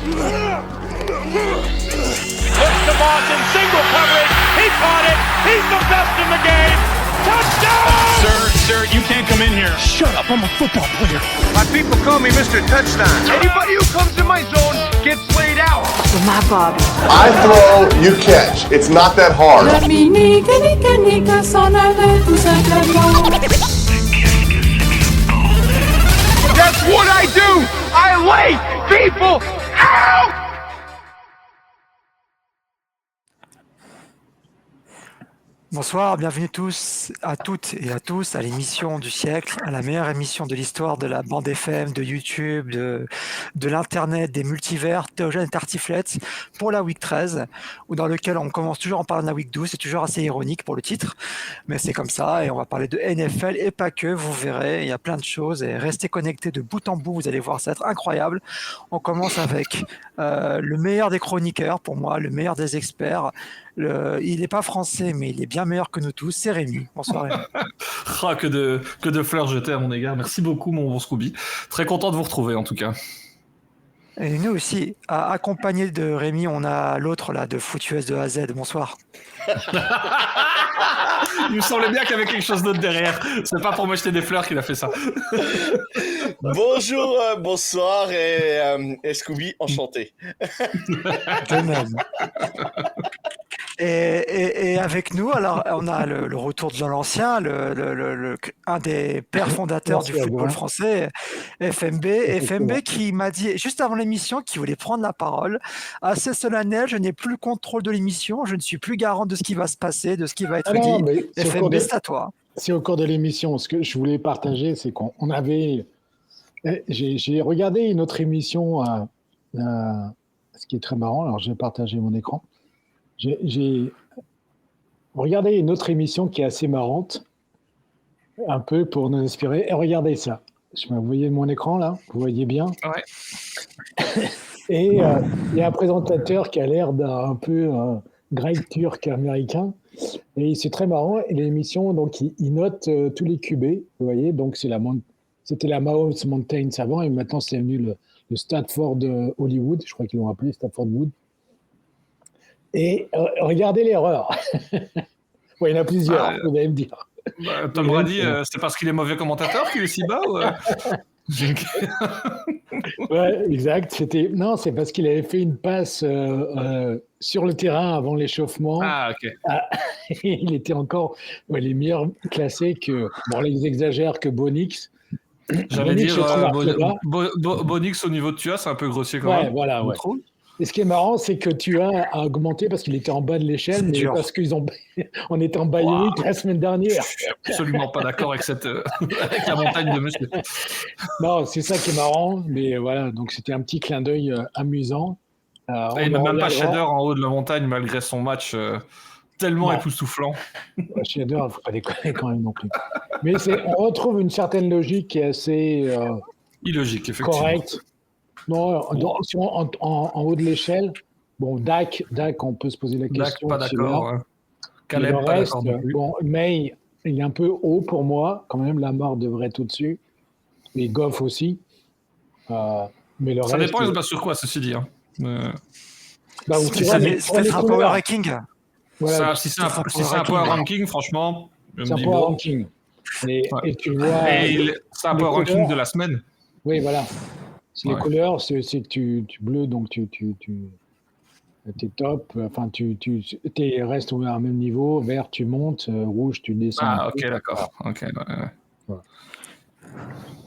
Looks to Moss in single coverage. He caught it. He's the best in the game. Touchdown! Sir, you can't come in here. Shut up, I'm a football player. My people call me Mr. Touchdown. Anybody who comes in my zone gets laid out. My Bobby. I throw, you catch. It's not that hard. That's what I do. I lay people out. Bonsoir, bienvenue tous, à toutes et à tous à l'émission du siècle, à la meilleure émission de l'histoire de la bande FM, de YouTube, de l'internet, des multivers, Théogène et Tartiflette pour la week 13, ou dans lequel on commence toujours en parlant de la week 12, c'est toujours assez ironique pour le titre, mais c'est comme ça, et on va parler de NFL et pas que, vous verrez, il y a plein de choses, et restez connectés de bout en bout, vous allez voir, ça va être incroyable. On commence avec le meilleur des chroniqueurs, pour moi, le meilleur des experts. Il n'est pas français, mais il est bien meilleur que nous tous. C'est Rémi. Bonsoir Rémi. Ah, que de fleurs jetées à mon égard. Merci beaucoup, mon bon Scooby. Très content de vous retrouver, en tout cas. Et nous aussi, accompagné de Rémi, on a l'autre là de Foutueuse de A à Z. Bonsoir. Il me semblait bien qu'il y avait quelque chose d'autre derrière. C'est pas pour me jeter des fleurs qu'il a fait ça. Bonjour, bonsoir et Scooby, enchanté. De même. Et avec nous, alors on a le retour de Jean l'Ancien, un des pères fondateurs du football français, FMB qui m'a dit juste avant l'émission qu'il voulait prendre la parole. Assez solennel, je n'ai plus le contrôle de l'émission, je ne suis plus garant de ce qui va se passer, de ce qui va être dit. FMB, c'est à toi. C'est au cours de l'émission. Ce que je voulais partager, c'est qu'on avait... J'ai regardé une autre émission, ce qui est très marrant, alors je vais partager mon écran. J'ai regardé une autre émission qui est assez marrante, un peu pour nous inspirer. Et regardez ça. Vous voyez mon écran là? Vous voyez bien? Ouais. Et il y a un présentateur qui a l'air d'un peu grec turc américain. Et c'est très marrant. Et l'émission, donc, il note tous les QB. Vous voyez, donc c'était la Mahomes Mountains avant, et maintenant c'est devenu le Stanford Hollywood. Je crois qu'ils l'ont appelé Stanford Wood. Et regardez l'erreur. Il y en a plusieurs, vous allez me dire. Tom Brady, c'est parce qu'il est mauvais commentateur qu'il est si bas ou... Ouais, exact. Non, c'est parce qu'il avait fait une passe sur le terrain avant l'échauffement. Ah, ok. Il était encore les meilleurs classés que... Bon, là, ils exagèrent que Bonix. J'allais dire Bonix au niveau de Tua, c'est un peu grossier quand même. Ouais, voilà, ouais. Et ce qui est marrant, c'est que Tua a augmenté parce qu'il était en bas de l'échelle, mais parce on était en bye week la semaine dernière. Je suis absolument pas d'accord avec avec la montagne de monsieur. Non, c'est ça qui est marrant, mais voilà, donc c'était un petit clin d'œil amusant. Il n'a même pas Shader en haut de la montagne malgré son match tellement époustouflant. Shader, il ne faut pas déconner quand même non plus. Mais on retrouve une certaine logique qui est assez illogique, effectivement. Correcte. Non, en haut de l'échelle, bon, Dak, on peut se poser la question. Dak, pas d'accord. Hein. Caleb, pas d'accord non plus. Bon, May, il est un peu haut pour moi. Quand même, Lamar devrait être au-dessus. Et Goff aussi. Mais le ça reste, dépend, il se base sur quoi, ceci dit. Hein. C'est un power ranking. Voilà, si c'est un power ranking, franchement, c'est un power ranking. Et tu vois. C'est un power ranking de la semaine. Oui, voilà. Les couleurs, c'est que tu bleu, donc tu es top. Enfin, tu restes au même niveau. Vert, tu montes. Rouge, tu descends. Ah, ok, d'accord. Okay,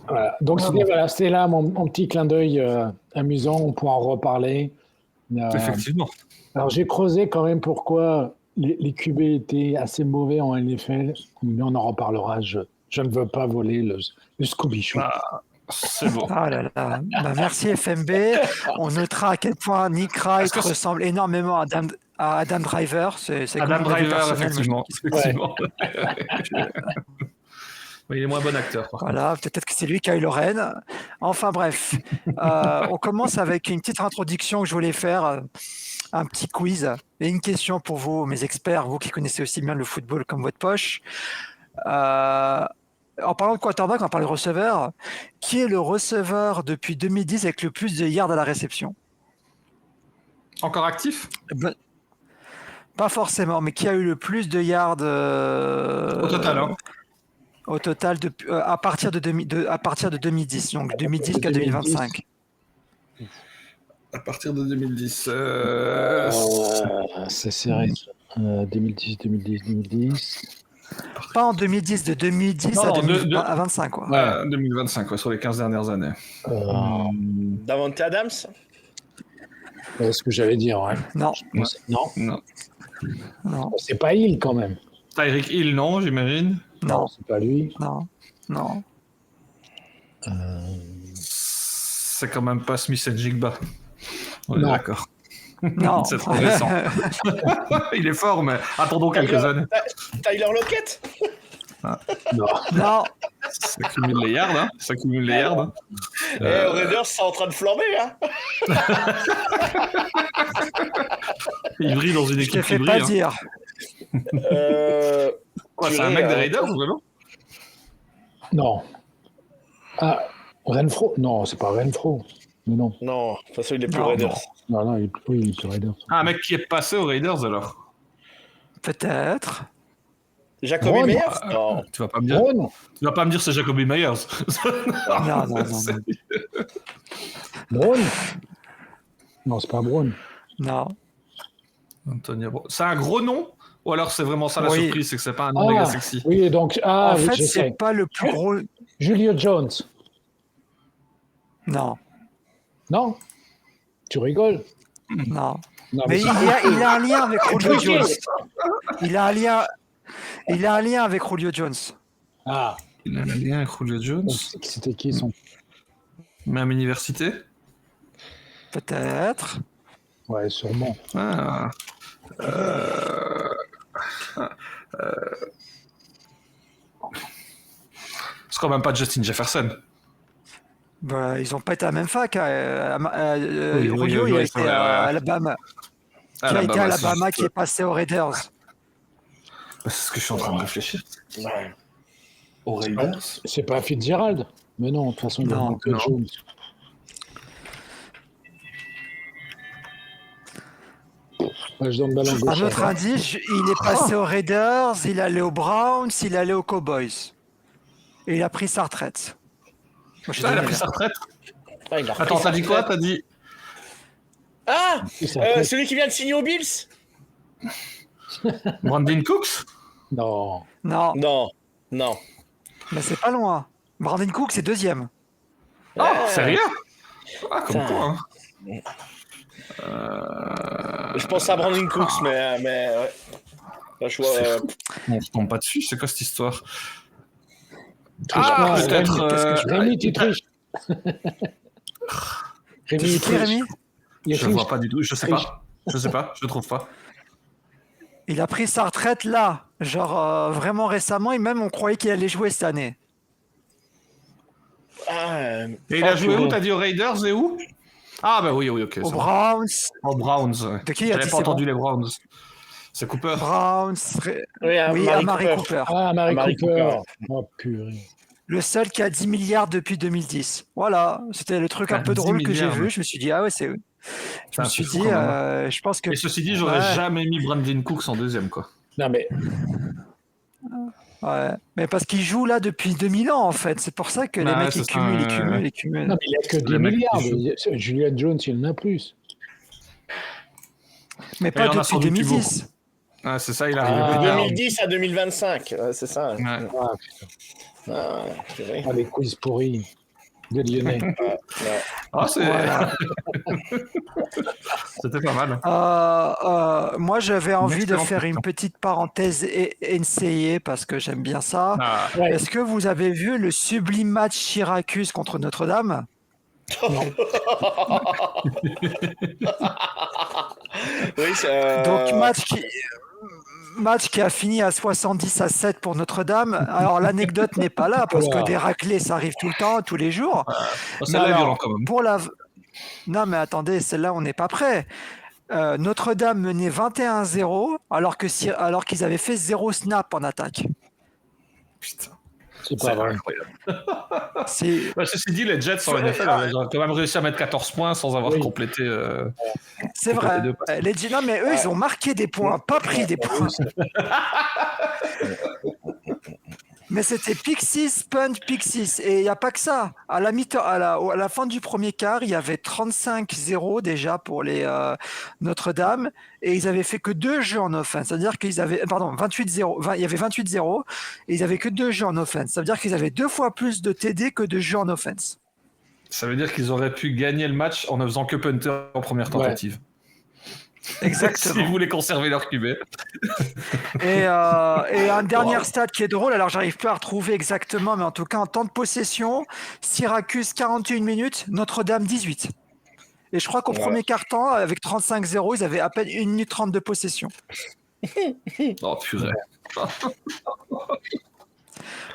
voilà. Donc, c'était là mon petit clin d'œil amusant. On pourra en reparler. Effectivement. Alors, j'ai creusé quand même pourquoi les QB étaient assez mauvais en NFL, mais on en reparlera. Je ne veux pas voler le Scooby Show. C'est bon. Ah là là. Merci FMB. On notera à quel point Nick Wright ressemble énormément à Adam Driver. C'est Adam Driver, effectivement. Il est moins bon acteur. Voilà, peut-être que c'est lui qui a eu Lorraine. Enfin bref, on commence avec une petite introduction que je voulais faire, un petit quiz et une question pour vous, mes experts, vous qui connaissez aussi bien le football comme votre poche. En parlant de quarterback, on parle de receveur. Qui est le receveur depuis 2010 avec le plus de yards à la réception? Encore actif? Ben, pas forcément, mais qui a eu le plus de yards Au total, hein. au total à partir de 2010, donc 2010 qu'à 2025. À partir de 2010. C'est serré. 2010. Pas en 2010, de 2010 Non, à 25, quoi. Ouais. 2025, ouais, sur les 15 dernières années. Davante Adams? C'est ce que j'allais dire, ouais. Non, Non. non, C'est pas Hill quand même. Tyreek Hill, non, j'imagine. non, C'est pas lui. non. C'est quand même pas Smith and Jigba. On est Non. d'accord. Non. C'est trop récent. Il est fort, mais attendons quelques années. Tyler Lockett? Non. Non, Ça cumule les yards, hein. Ça cumule les yards. Hein. Raiders, c'est en train de flamber, hein. Il brille dans une je te équipe qui fais pas brille. Hein. dire. Quoi, c'est un mec des Raiders ou non? Non. Ah, Renfro? Non, c'est pas Renfro. Mais non. Non, de toute façon, il est plus Non, Raiders. Non, il est plus Raiders. Ah, un mec qui est passé aux Raiders alors. Peut-être. Jacoby Ron? Meyers? Non. Tu vas pas me dire. Braun? Tu vas pas me dire c'est Jacoby Myers. Non. Braun? Non, c'est pas Braun. Non. Antonio Brown. C'est un gros nom? Ou alors c'est vraiment ça la Oui. surprise, c'est que c'est pas un nom méga sexy? Oui, donc. En Oui, fait, je c'est sais. pas le plus gros. Julio Jones. Non, Non? Tu rigoles? non. Non, Mais c'est- il a un lien avec Julio Truqué. Jones. Il a un lien avec Julio Jones. Ah, Il a un lien avec Julio Jones. c'était qui son. Même université? Peut-être. Ouais, sûrement. Ah. C'est quand même pas Justin Jefferson. Bah, ils ont pas été à la même fac. Oui, Julio, il a c'est été vrai, à ouais. Alabama. Qui a été à Alabama, qui est passé aux Raiders. C'est ce que je suis en train de réfléchir. Ouais. Aux Raiders? C'est pas Fitzgerald? Mais non, de toute façon, il y a Non, Michael non. Jones. Ouais, je donne ballon Un gauche. autre indice, il est passé aux Raiders, il est allé aux Browns, il est allé aux Cowboys. Et il a pris sa retraite. Moi, je Putain, il a donne pris là. sa retraite. Ah, il a repris Attends, sa t'as dit quoi? retraite. T'as dit. Ah, Qui s'appelle- celui qui vient de signer aux Bills? Brandon Cooks? Non. Non, Non. mais c'est pas loin. Brandon Cook, c'est deuxième. Ah, sérieux? Ah, comme Putain. quoi, hein. Je pense à Brandon Cooks, mais ouais. Là, je vois. On se tombe pas dessus, c'est quoi cette histoire? Triche Ah, pas, peut-être. Rémi, tu triches. Rémi, il C'est qui, Rémi? triche. Il Je triche. vois pas du tout, je sais pas. Je trouve pas. Il a pris sa retraite là, genre vraiment récemment, et même on croyait qu'il allait jouer cette année. Et il a joué où? T'as dit aux Raiders et où? Ah, bah oui, ok. Aux ça va. Browns, Aux Browns, ouais. De qui il a J'avais dit pas c'est entendu bon les Browns. C'est Cooper. Browns, Oui, Amari Cooper. Ah, Mary Mary Cooper. Cooper. Oh, purée. Le seul qui a 10 milliards depuis 2010. Voilà, c'était le truc un Ah, peu 10 drôle que j'ai milliards, vu. ouais. Je me suis dit, ah ouais, c'est. Je Putain, me c'est suis fou dit, quand même, hein. je pense que. Et ceci dit, j'aurais Ouais. jamais mis Brandon Cooks en deuxième, quoi. Non, mais Ouais. Mais parce qu'il joue là depuis 2000 ans en fait. C'est pour ça que les Ouais, mecs c'est ils ça, cumulent, ils ouais, cumulent, ouais. ils cumulent. non, mais il n'y a que 10 Les mecs qui milliards. jouent. Julian Jones, il en a plus. Mais il pas y en a depuis sans doute 2010. Ah, c'est ça, il arrive. Ah. De 2010 à 2025, ouais, c'est ça. Ouais. Ah, putain. Ah, c'est vrai. Ah, les quiz pourris de Lyonnais. Ah, c'est... Voilà. C'était pas mal. Moi j'avais envie de excellente faire question. une petite parenthèse NCAA parce que j'aime bien ça. Ah, Ouais. Est-ce que vous avez vu le sublime match Syracuse contre Notre-Dame? Oui, c'est. Donc match qui a fini à 70-7 pour Notre-Dame. Alors l'anecdote n'est pas là parce que des raclés ça arrive tout le temps, tous les jours. c'est Mais la alors, violent quand même. Non mais attendez, celle-là on n'est pas prêt. Notre-Dame menait 21-0 alors qu'ils avaient fait 0 snap en attaque. Putain. C'est pas vrai. incroyable. C'est Ceci dit, les Jets en NFL, ils ont quand même réussi à mettre 14 points sans avoir Oui. complété. c'est Compléter vrai. deux passes. Non, mais eux, ils ont marqué des points, pas pris des points. Mais c'était Pick-6, punt, Pick-6. Et il n'y a pas que ça. À la fin du premier quart, il y avait 35-0 déjà pour les Notre-Dame. Et ils avaient fait que 2 jeux en offense. C'est-à-dire qu'ils avaient. Pardon, 28-0. Il y avait 28-0. Et ils avaient que 2 jeux en offense. Ça veut dire qu'ils avaient 2 fois plus de TD que de jeux en offense. Ça veut dire qu'ils auraient pu gagner le match en ne faisant que punter en première tentative. Exactement. S'ils voulaient conserver leur QB. Et un dernier stat qui est drôle, alors j'arrive pas à retrouver exactement, mais en tout cas en temps de possession, Syracuse 41 minutes, Notre-Dame 18. Et je crois qu'au premier quart-temps, avec 35-0, ils avaient à peine 1 minute 30 de possession. Oh purée.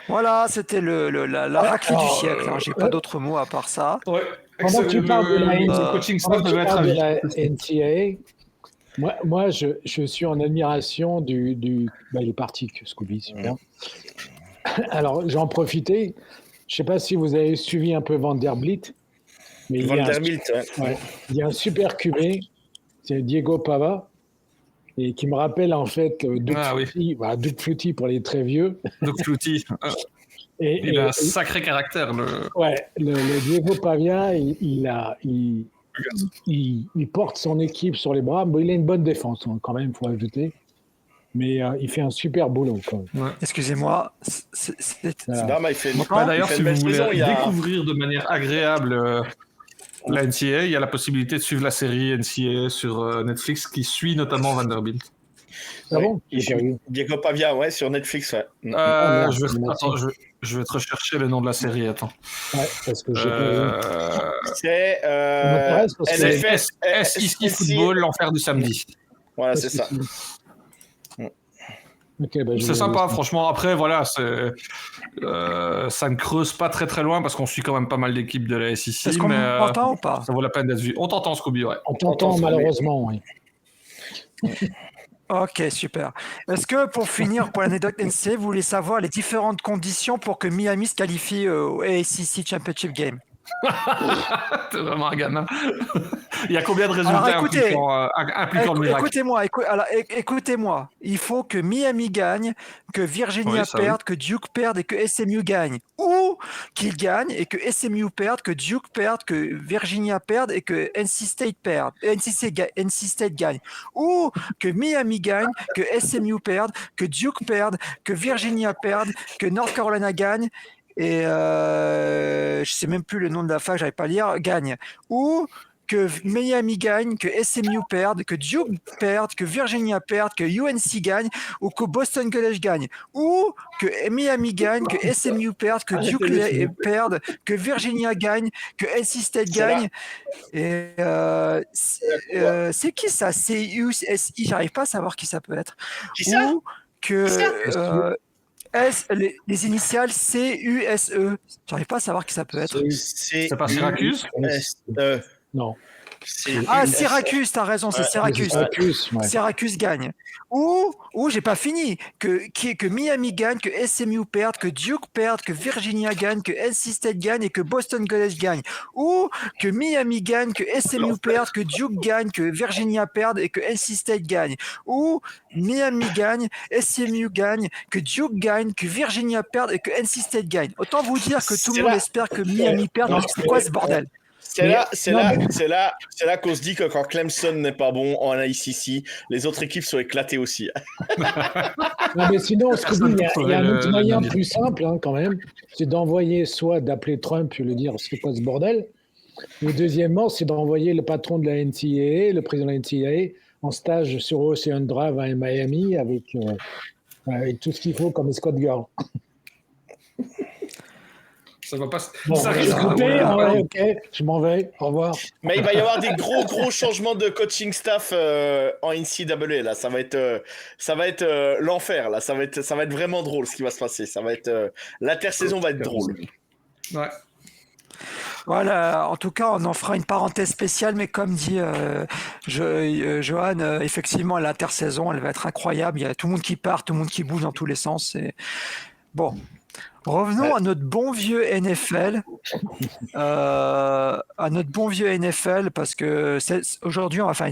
Voilà, c'était la raclée du siècle. Hein. J'ai pas d'autres mots à part ça. Ouais. Pendant que tu parles de la le coaching staff devait être ravi. NCAA, moi je suis en admiration du il est parti, Scooby, super. Alors, j'en profitais. Je sais pas si vous avez suivi un peu Vanderbilt, mais Vanderbilt, il y a un super QB, c'est Diego Pava, et qui me rappelle en fait Doug Flutie pour les très vieux. Doug Flutie. Il a un sacré caractère. Le Diego Pavia, il porte son équipe sur les bras. Bon, il a une bonne défense, hein, quand même, il faut ajouter. Mais il fait un super boulot. Quand même. Ouais. Excusez-moi. D'ailleurs, si vous voulez découvrir de manière agréable la NCAA, il y a la possibilité de suivre la série NCAA sur Netflix qui suit notamment Vanderbilt. Ah bon? Diego Pavia, sur Netflix, je vais te rechercher le nom de la série, attends. Ouais, parce que j'ai pas c'est SEC Football, l'enfer du samedi. Voilà, c'est ça. Okay, c'est sympa, franchement. Après, voilà, ça ne creuse pas très très loin parce qu'on suit quand même pas mal d'équipes de la SEC. Est-ce qu'on m'entend ou pas? Ça vaut la peine d'être vu. On t'entend, Scooby, ouais. On t'entend malheureusement, oui. Ok, super. Est-ce que pour finir, pour l'anecdote NCAA, vous voulez savoir les différentes conditions pour que Miami se qualifie au ACC Championship Game? T'es vraiment un gamin. Il y a combien de résultats impliquant le miracle? Écoutez-moi. Il faut que Miami gagne, que Virginia perde, que Duke perde et que SMU gagne. Ou qu'il gagne et que SMU perde, que Duke perde, que Virginia perde et que NC State gagne. Ou que Miami gagne, que SMU perde, que Duke perde, que Virginia perde, que North Carolina gagne. Et je sais même plus le nom de la fac, j'arrive pas à lire, gagne. Ou que Miami gagne, que SMU perde, que Duke perde, que Virginia perde, que UNC gagne, ou que Boston College gagne. Ou que Miami gagne, que SMU perde, que Duke perde, que Virginia gagne, que NC State gagne. Et c'est qui ça? CUSI, j'arrive pas à savoir qui ça peut être. Qui ça? Ou que... les initiales CUSE. J'arrive pas à savoir qui ça peut être. C'est pas Syracuse? Non. Syracuse, t'as raison, c'est Syracuse. Syracuse gagne. Ou j'ai pas fini. Que Miami gagne, que SMU perde, que Duke perde, que Virginia gagne, que NC State gagne et que Boston College gagne. Ou que Miami gagne, que SMU perde, que Duke gagne, que Virginia perde et que NC State gagne. Ou Miami gagne, SMU gagne, que Duke gagne, que Virginia perde et que NC State gagne. Autant vous dire que tout le monde espère que Miami perde. C'est quoi ce bordel? C'est là qu'on se dit que quand Clemson n'est pas bon en ACC, les autres équipes sont éclatées aussi. Non, mais sinon, il y a un autre moyen plus simple, hein, quand même, c'est d'appeler Trump et lui dire c'est quoi ce bordel. Et deuxièmement, c'est d'envoyer le patron de la NCAA, le président de la NCAA, en stage sur Ocean Drive à Miami avec tout ce qu'il faut comme escort girl. Ça va pas. Bon, ça ok, je m'en vais. Au revoir. Mais il va y avoir des gros changements de coaching staff en NCAA là. Ça va être l'enfer là. Ça va être vraiment drôle ce qui va se passer. Ça va être l'intersaison va être drôle. Ouais. Voilà, en tout cas, on en fera une parenthèse spéciale, mais comme dit Johan, effectivement, l'intersaison, elle va être incroyable. Il y a tout le monde qui part, tout le monde qui bouge dans tous les sens. Et... Bon. Revenons à notre bon vieux NFL. Parce que aujourd'hui, on va faire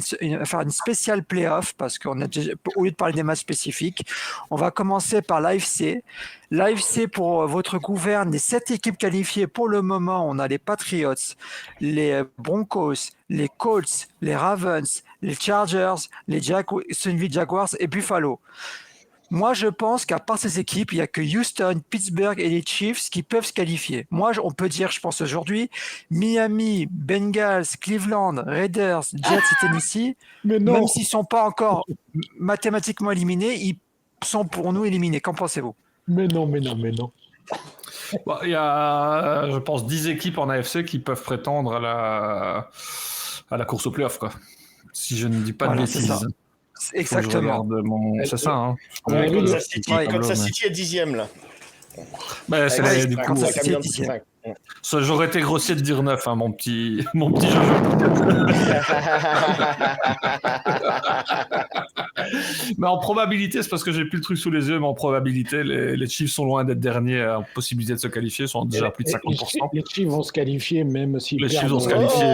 une spéciale playoff parce qu'au lieu de parler des matchs spécifiques, on va commencer par l'AFC. L'AFC, pour votre gouverne, les 7 équipes qualifiées pour le moment, on a les Patriots, les Broncos, les Colts, les Ravens, les Chargers, les Jacksonville Jaguars et Buffalo. Moi, je pense qu'à part ces équipes, il n'y a que Houston, Pittsburgh et les Chiefs qui peuvent se qualifier. Moi, on peut dire, je pense aujourd'hui, Miami, Bengals, Cleveland, Raiders, Jets et Tennessee, même s'ils ne sont pas encore mathématiquement éliminés, ils sont pour nous éliminés. Qu'en pensez-vous ? Mais non. Bon, il y a, je pense, 10 équipes en AFC qui peuvent prétendre à la course au playoff, quoi. Si je ne dis pas de bêtises. Exactement. C'est ça, hein. Kansas City est 10e, là. Bah, c'est du coup. Ça, j'aurais été grossier de dire 9, hein, mon petit Jojo. Mais en probabilité, c'est parce que j'ai plus le truc sous les yeux, mais en probabilité, les Chiefs sont loin d'être derniers en possibilité de se qualifier, sont déjà à plus de 50%. Les Chiefs vont se qualifier même s'ils perdent. Les Chiefs vont se qualifier.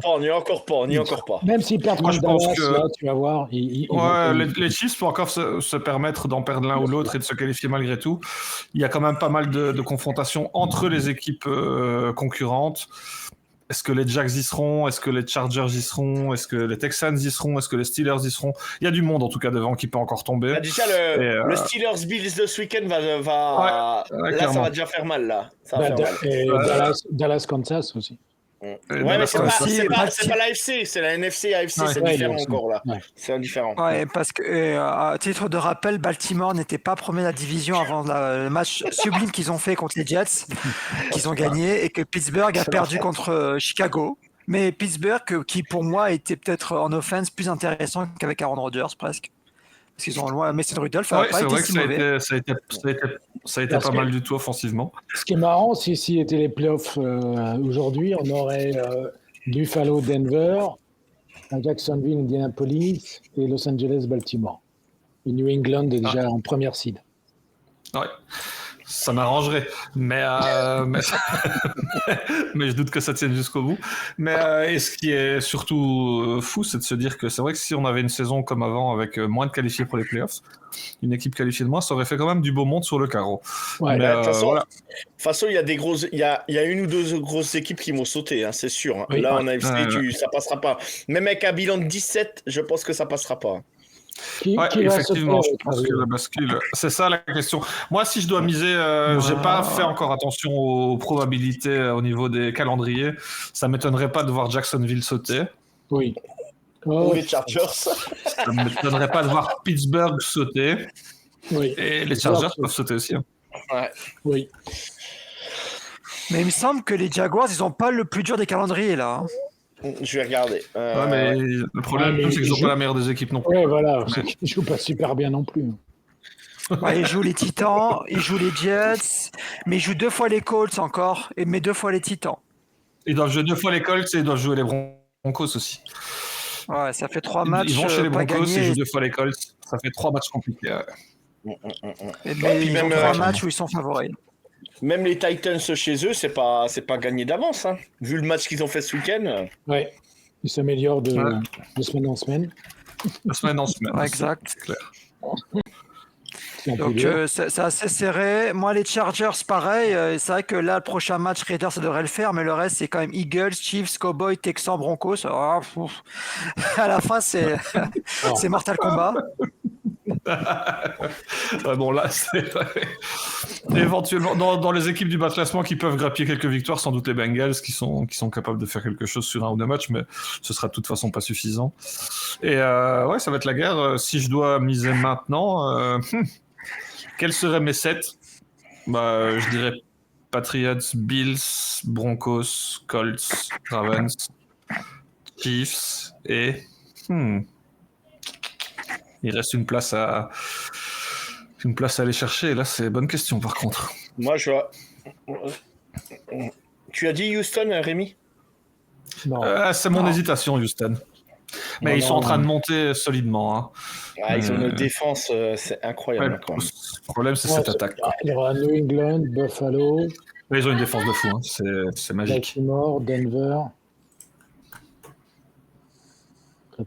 On n'y est encore pas. Même s'ils perdent contre Dallas, là, tu vas voir. Les Chiefs peuvent encore se permettre d'en perdre l'un ou l'autre et de se qualifier malgré tout. Il y a quand même pas mal de confrontations entre les équipes concurrentes. Est-ce que les Jacks y seront? Est-ce que les Chargers y seront? Est-ce que les Texans y seront? Est-ce que les Steelers y seront? Il y a du monde en tout cas devant qui peut encore tomber. Déjà le Steelers Bills de ce week-end va là ça va déjà faire mal là. Ça va faire mal. Dallas Kansas aussi. Ouais, mais c'est pas l'AFC, c'est la NFC, AFC, c'est différent encore là. Ouais. C'est indifférent. Ouais, parce que à titre de rappel, Baltimore n'était pas premier de la division avant le match sublime qu'ils ont fait contre les Jets, qu'ils ont gagné, et que Pittsburgh a perdu contre Chicago. Mais Pittsburgh, qui pour moi était peut-être en offense plus intéressant qu'avec Aaron Rodgers presque. Parce qu'ils ont loin Mason Rudolph. C'est vrai que ça a été pas mal du tout offensivement. Ce qui est marrant, si étaient les playoffs aujourd'hui, on aurait Buffalo, Denver, Jacksonville, Indianapolis et Los Angeles, Baltimore. Et New England est déjà en première seed. Ouais. Ça m'arrangerait, mais je doute que ça tienne jusqu'au bout. Et ce qui est surtout fou, c'est de se dire que c'est vrai que si on avait une saison comme avant avec moins de qualifiés pour les playoffs, une équipe qualifiée de moins, ça aurait fait quand même du beau monde sur le carreau. Ouais, de toute façon, il y a une ou deux grosses équipes qui vont sauter, hein, c'est sûr. Hein. Oui, là, en AFC, ça passera pas. Même avec un bilan de 17, je pense que ça passera pas. Qui effectivement, je pense que la bascule, c'est ça la question. Moi, si je dois miser, j'ai pas fait encore attention aux probabilités au niveau des calendriers. Ça m'étonnerait pas de voir Jacksonville sauter. Oui. Ou les Chargers. Ça m'étonnerait pas de voir Pittsburgh sauter. Oui. Et les Chargers peuvent sauter aussi. Hein. Ouais. Oui. Mais il me semble que les Jaguars, ils ont pas le plus dur des calendriers là. Je vais regarder. Ouais, mais le problème, c'est qu'ils n'ont pas la meilleure des équipes non plus. Ouais, voilà. Ils jouent pas super bien non plus. Ouais, ils jouent les Titans, ils jouent les Jets, mais ils jouent 2 fois les Colts encore, mais 2 fois les Titans. Ils doivent jouer 2 fois les Colts et ils doivent jouer les Broncos aussi. Ouais, ça fait 3 matchs. Ils vont chez les Broncos et ils jouent 2 fois les Colts. Ça fait 3 matchs compliqués. Mais ils ont 3 matchs où ils sont favoris. Même les Titans chez eux, c'est pas gagné d'avance. Hein. Vu le match qu'ils ont fait ce week-end. Ouais, ils s'améliorent de semaine en semaine. De semaine en semaine. Ouais, exact. C'est clair. Donc c'est assez serré. Moi, les Chargers, pareil. C'est vrai que là, le prochain match Raiders, ça devrait le faire, mais le reste, c'est quand même Eagles, Chiefs, Cowboys, Texans, Broncos. À la fin, c'est Mortal Kombat. Bon, là, c'est éventuellement dans les équipes du bas de classement qui peuvent grappiller quelques victoires, sans doute les Bengals qui sont capables de faire quelque chose sur un ou deux matchs, mais ce sera de toute façon pas suffisant. Et ouais, ça va être la guerre. Si je dois miser maintenant, quels seraient mes 7 ? Je dirais Patriots, Bills, Broncos, Colts, Ravens, Chiefs et il reste une place à aller chercher. Et là, c'est bonne question, par contre. Moi, je vois. Tu as dit Houston, Rémi ? Non. C'est mon hésitation, Houston. Mais ils sont en train de monter solidement. Hein. Ah, ils ont une défense, c'est incroyable. Ouais, le problème, c'est cette attaque. Quoi. Il y aura New England, Buffalo. Mais ils ont une défense de fou, hein. C'est magique. Baltimore, Denver.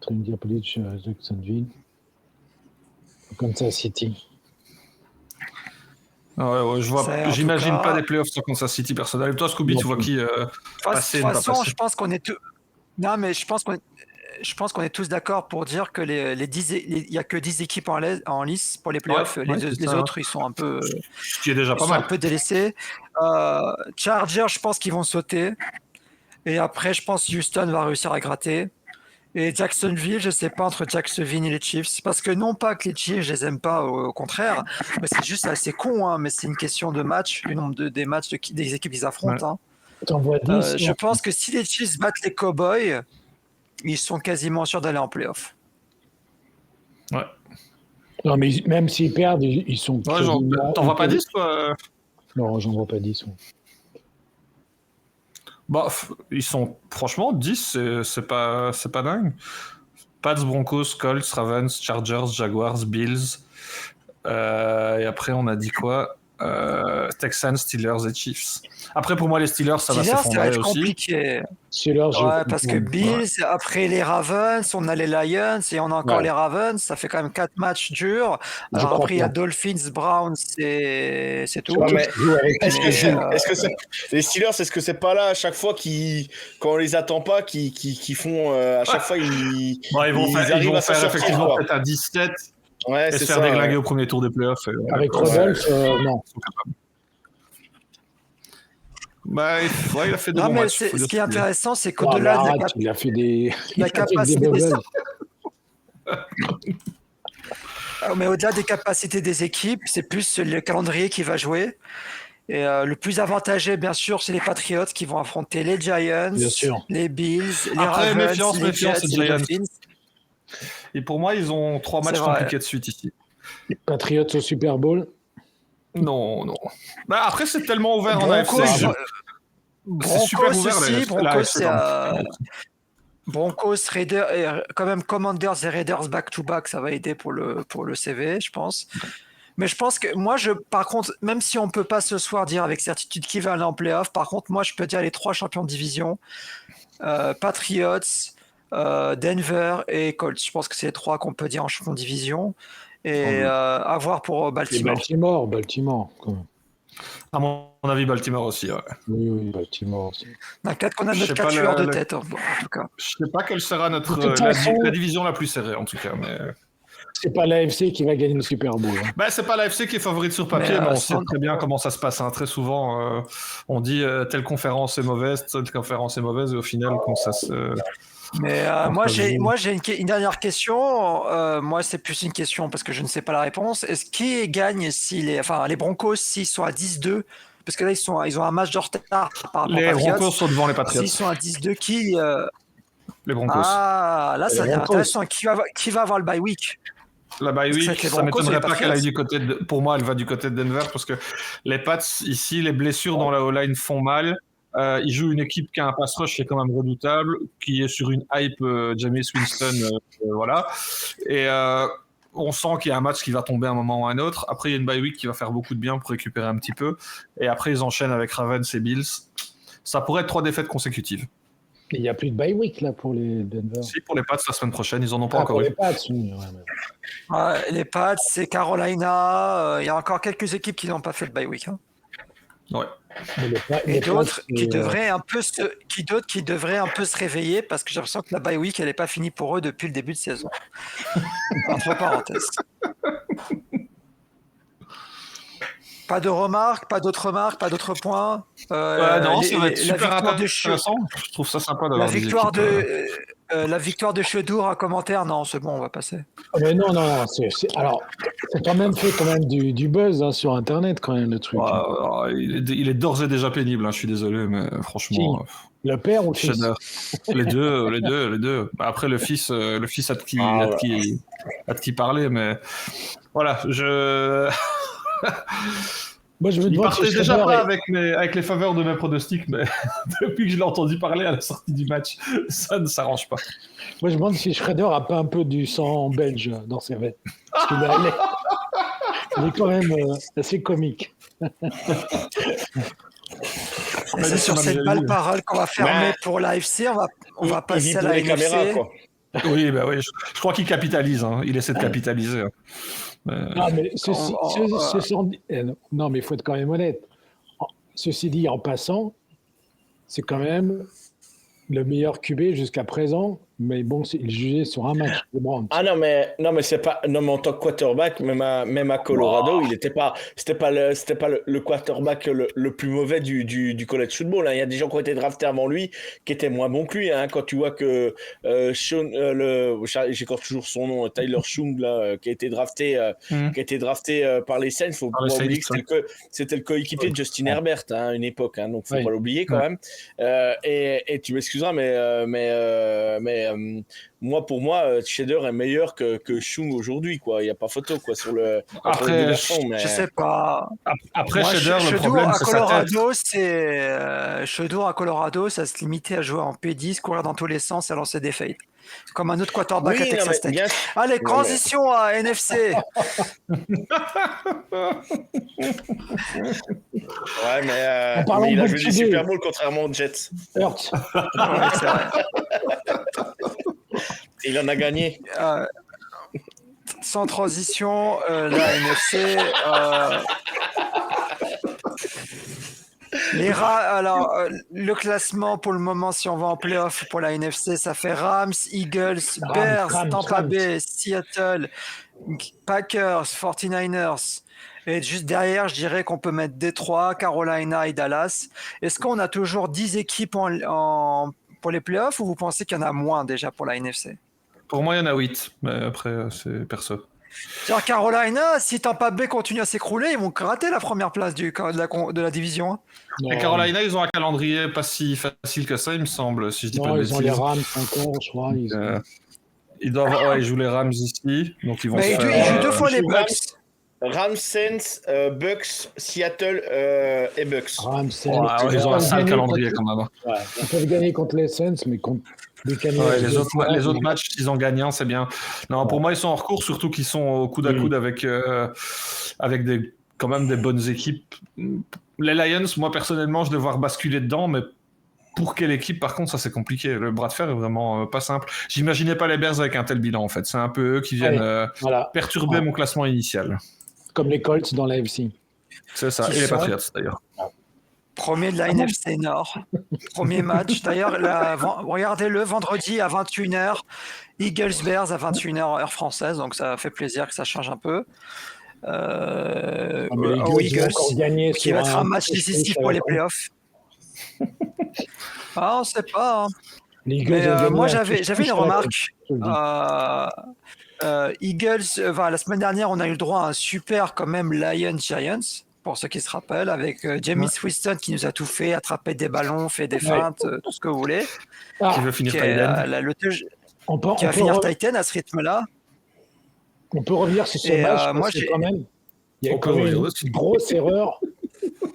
Indianapolis, Jacksonville. Kansas City. Ouais, j'imagine pas des playoffs sur Kansas City personnel. Et toi, Scooby, tu vois qui passer, de toute façon, je pense qu'on est tous. Non, mais je pense qu'on est tous d'accord pour dire que il y a que 10 équipes en lice pour les playoffs. Ouais, les autres, ils sont un peu. Ce qui est déjà pas mal. Un peu délaissés. Chargers, je pense qu'ils vont sauter. Et après, je pense que Houston va réussir à gratter. Et Jacksonville, je sais pas, entre Jacksonville et les Chiefs. Parce que non pas que les Chiefs, je les aime pas, au contraire. Mais c'est juste assez con, hein. Mais c'est une question de match, du nombre des matchs des équipes qu'ils affrontent. Hein. T'en vois 10, je pense que si les Chiefs battent les Cowboys, ils sont quasiment sûrs d'aller en playoff. Ouais. Non, mais même s'ils perdent, ils sont. Ouais, t'en vois pas 10, toi? Non, j'en vois pas 10. Ouais. Bah, ils sont, franchement, 10, c'est pas dingue. Pats, Broncos, Colts, Ravens, Chargers, Jaguars, Bills. Et après, on a dit quoi? Texans, Steelers et Chiefs. Après, pour moi, les Steelers, ça va s'effondrer aussi. Compliqué. Steelers, ouais, parce que Bills, après les Ravens, on a les Lions et on a encore les Ravens. Ça fait quand même 4 matchs durs. Alors après, il y a Dolphins, Browns, c'est tout. Ouais, mais est-ce que les Steelers, est-ce que c'est pas là à chaque fois quand on les attend pas, qui font à chaque fois ils vont faire effectivement peut-être à 17. Ouais, et c'est se faire ça, déglinguer au premier tour des playoffs. Avec Rodolphe, non. Bah, il a fait de bons matchs. Ce qui est intéressant, c'est qu'au-delà de il a fait des capacités mais au-delà des capacités des équipes, c'est plus le calendrier qui va jouer. Et le plus avantagé, bien sûr, c'est les Patriots qui vont affronter les Giants, les Bills, les Ravens, les Jets, les Dolphins. Et pour moi, ils ont 3 matchs compliqués de suite ici. Les Patriots au Super Bowl? Non. Bah, après, c'est tellement ouvert en AFC. C'est super ouvert. Broncos, Raiders, et quand même Commanders et Raiders back-to-back, ça va aider pour le CV, je pense. Mais je pense que moi, par contre, même si on peut pas ce soir dire avec certitude qui va aller en playoff, par contre, moi, je peux dire les 3 champions de division, Patriots, Denver et Colts. Je pense que c'est les 3 qu'on peut dire en champion de division. Et à voir pour Baltimore. Et Baltimore, quand même. À mon avis, Baltimore aussi, ouais. Oui, Baltimore aussi. Peut-être qu'on a notre 4 tueurs de tête, en tout cas. Je sais pas quelle sera la division la plus serrée, en tout cas, mais... C'est pas l'AFC qui va gagner le Super Bowl. Hein. Bah, c'est pas l'AFC qui est favorite sur papier, mais on sait très bien comment ça se passe. Hein. Très souvent, on dit telle conférence est mauvaise, et au final, quand ça se... Mais moi, j'ai une dernière question. Moi, c'est plus une question parce que je ne sais pas la réponse. Est-ce qui gagne si les Broncos, s'ils sont à 10-2, parce que là, ils ont un match de retard par rapport aux Patriots. Les Broncos sont devant les Patriots. S'ils sont à 10-2, qui Les Broncos. Ah, là, ça devient intéressant. Qui va avoir le bye week? La bye week, ça ne m'étonnerait pas qu'elle aille du côté de... Pour moi, elle va du côté de Denver parce que les Pats, ici, les blessures dans la O-line font mal. Ils jouent une équipe qui a un pass rush qui est quand même redoutable, qui est sur une hype Jameis Winston, voilà. Et on sent qu'il y a un match qui va tomber à un moment ou à un autre. Après, il y a une bye week qui va faire beaucoup de bien pour récupérer un petit peu. Et après, ils enchaînent avec Ravens et Bills. Ça pourrait être 3 défaites consécutives. Il n'y a plus de bye week là pour les Denver. Si, pour les Pats la semaine prochaine, ils en ont pas encore pour eu. Les Pats, oui. Les Pats, c'est Carolina. Il y a encore quelques équipes qui n'ont pas fait le bye week. Hein. Ouais. Et d'autres qui devraient un peu se réveiller parce que j'ai l'impression que la bye week elle n'est pas finie pour eux depuis le début de saison. Entre parenthèses. Pas de remarques, pas d'autres remarques, pas d'autres points. Non, ça va être super intéressant. Je trouve ça sympa d'avoir la victoire de Chedour, un commentaire, non, c'est bon, on va passer. Mais non, alors, c'est quand même fait du buzz sur Internet quand même le truc. Il est d'ores et déjà pénible, hein, je suis désolé, mais franchement. Le père ou le fils? Les deux. Après le fils a de qui parler, mais voilà, Moi, je me Il demande partait si déjà Schroeder pas est- avec les faveurs de mes pronostics, mais depuis que je l'ai entendu parler à la sortie du match, ça ne s'arrange pas. Moi, je me demande si Schroeder a pas un peu du sang belge dans ses veines. Parce qu'il il est quand même assez comique. Et c'est sur cette balle parole qu'on va fermer pour l'AFC. On va Il passer vit à pour la les caméras, NFC. quoi. Oui, bah oui, je crois qu'il capitalise. Hein. Il essaie de capitaliser. Hein. Non, mais non, mais il faut être quand même honnête. Ceci dit, en passant, c'est quand même le meilleur QB jusqu'à présent. Mais bon, il jugeait sur un match, les Browns. Ah non mais c'est pas non mais en tant que quarterback même à Colorado il était pas c'était pas le quarterback le plus mauvais du college football hein. Il y a des gens qui ont été draftés avant lui qui étaient moins bons que lui hein. Quand tu vois que Sean j'écorche toujours son nom Tyler Chung là qui a été drafté par les Saints, faut pas oublier que c'était le coéquipier de Justin Herbert hein, à une époque hein, donc faut pas l'oublier quand même et tu m'excuseras mais pour moi, Shader est meilleur que Chung aujourd'hui, quoi. Il n'y a pas photo, quoi, sur le. Après, je sais pas. Après, moi, Shader, le problème, c'est sa tête. Shader à Colorado, ça se limitait à jouer en P10, courir dans tous les sens et lancer des fades. Comme un autre quarterback à Texas Tech. Allez, transition à NFC. Ouais, mais il a joué du Super Bowl contrairement aux Jets. Hurts. Ouais, c'est vrai. Il en a gagné. Sans transition, la NFC. Le classement pour le moment, si on va en playoff pour la NFC, ça fait Rams, Eagles, Bears, Tampa Bay, Seattle, Packers, 49ers. Et juste derrière, je dirais qu'on peut mettre Détroit, Carolina et Dallas. Est-ce qu'on a toujours 10 équipes pour les playoffs ou vous pensez qu'il y en a moins déjà pour la NFC? Pour moi, il y en a 8, mais après, c'est perso. C'est-à-dire Carolina, si Tampa Bay continue à s'écrouler, ils vont gratter la première place de la division. Et Carolina, ils ont un calendrier pas si facile que ça, il me semble, si je dis pas de bêtises. Ils ont les Rams encore, je crois. Ils jouent les Rams ici, donc ils vont. Mais ils jouent 2 fois les Bucks. Rams, Saints, Bucks, Seattle et Bucks. Rams, Saints. Ils ont un sale calendrier quand même. Ouais, ils peuvent gagner contre les Saints, mais contre les autres matchs, s'ils ont gagnant, c'est bien. Non, pour moi, ils sont en recours, surtout qu'ils sont au coude à coude avec quand même des bonnes équipes. Les Lions, moi personnellement, je vais devoir basculer dedans, mais pour quelle équipe, par contre, ça c'est compliqué. Le bras de fer est vraiment pas simple. J'imaginais pas les Bears avec un tel bilan, en fait. C'est un peu eux qui viennent perturber mon classement initial. Comme les Colts dans la FC. C'est ça, et les Patriots d'ailleurs. Premier de la NFC Nord. Premier match. D'ailleurs, regardez-le vendredi à 21h. Eagles-Bears à 21h heure française. Donc ça fait plaisir que ça change un peu. Aux Eagles, qui va être un match décisif pour les playoffs. On ne sait pas. Hein. Mais, moi, j'avais une remarque. Eagles, la semaine dernière, on a eu le droit à un super quand même Lions-Giants, pour ceux qui se rappellent, avec Jameis Winston qui nous a tout fait, attrapé des ballons, fait des feintes, tout ce que vous voulez. Qui veut finir Titan. Qui va finir Titan à ce rythme-là. On peut revenir sur ce match, parce que quand même, il y a quand même une grosse erreur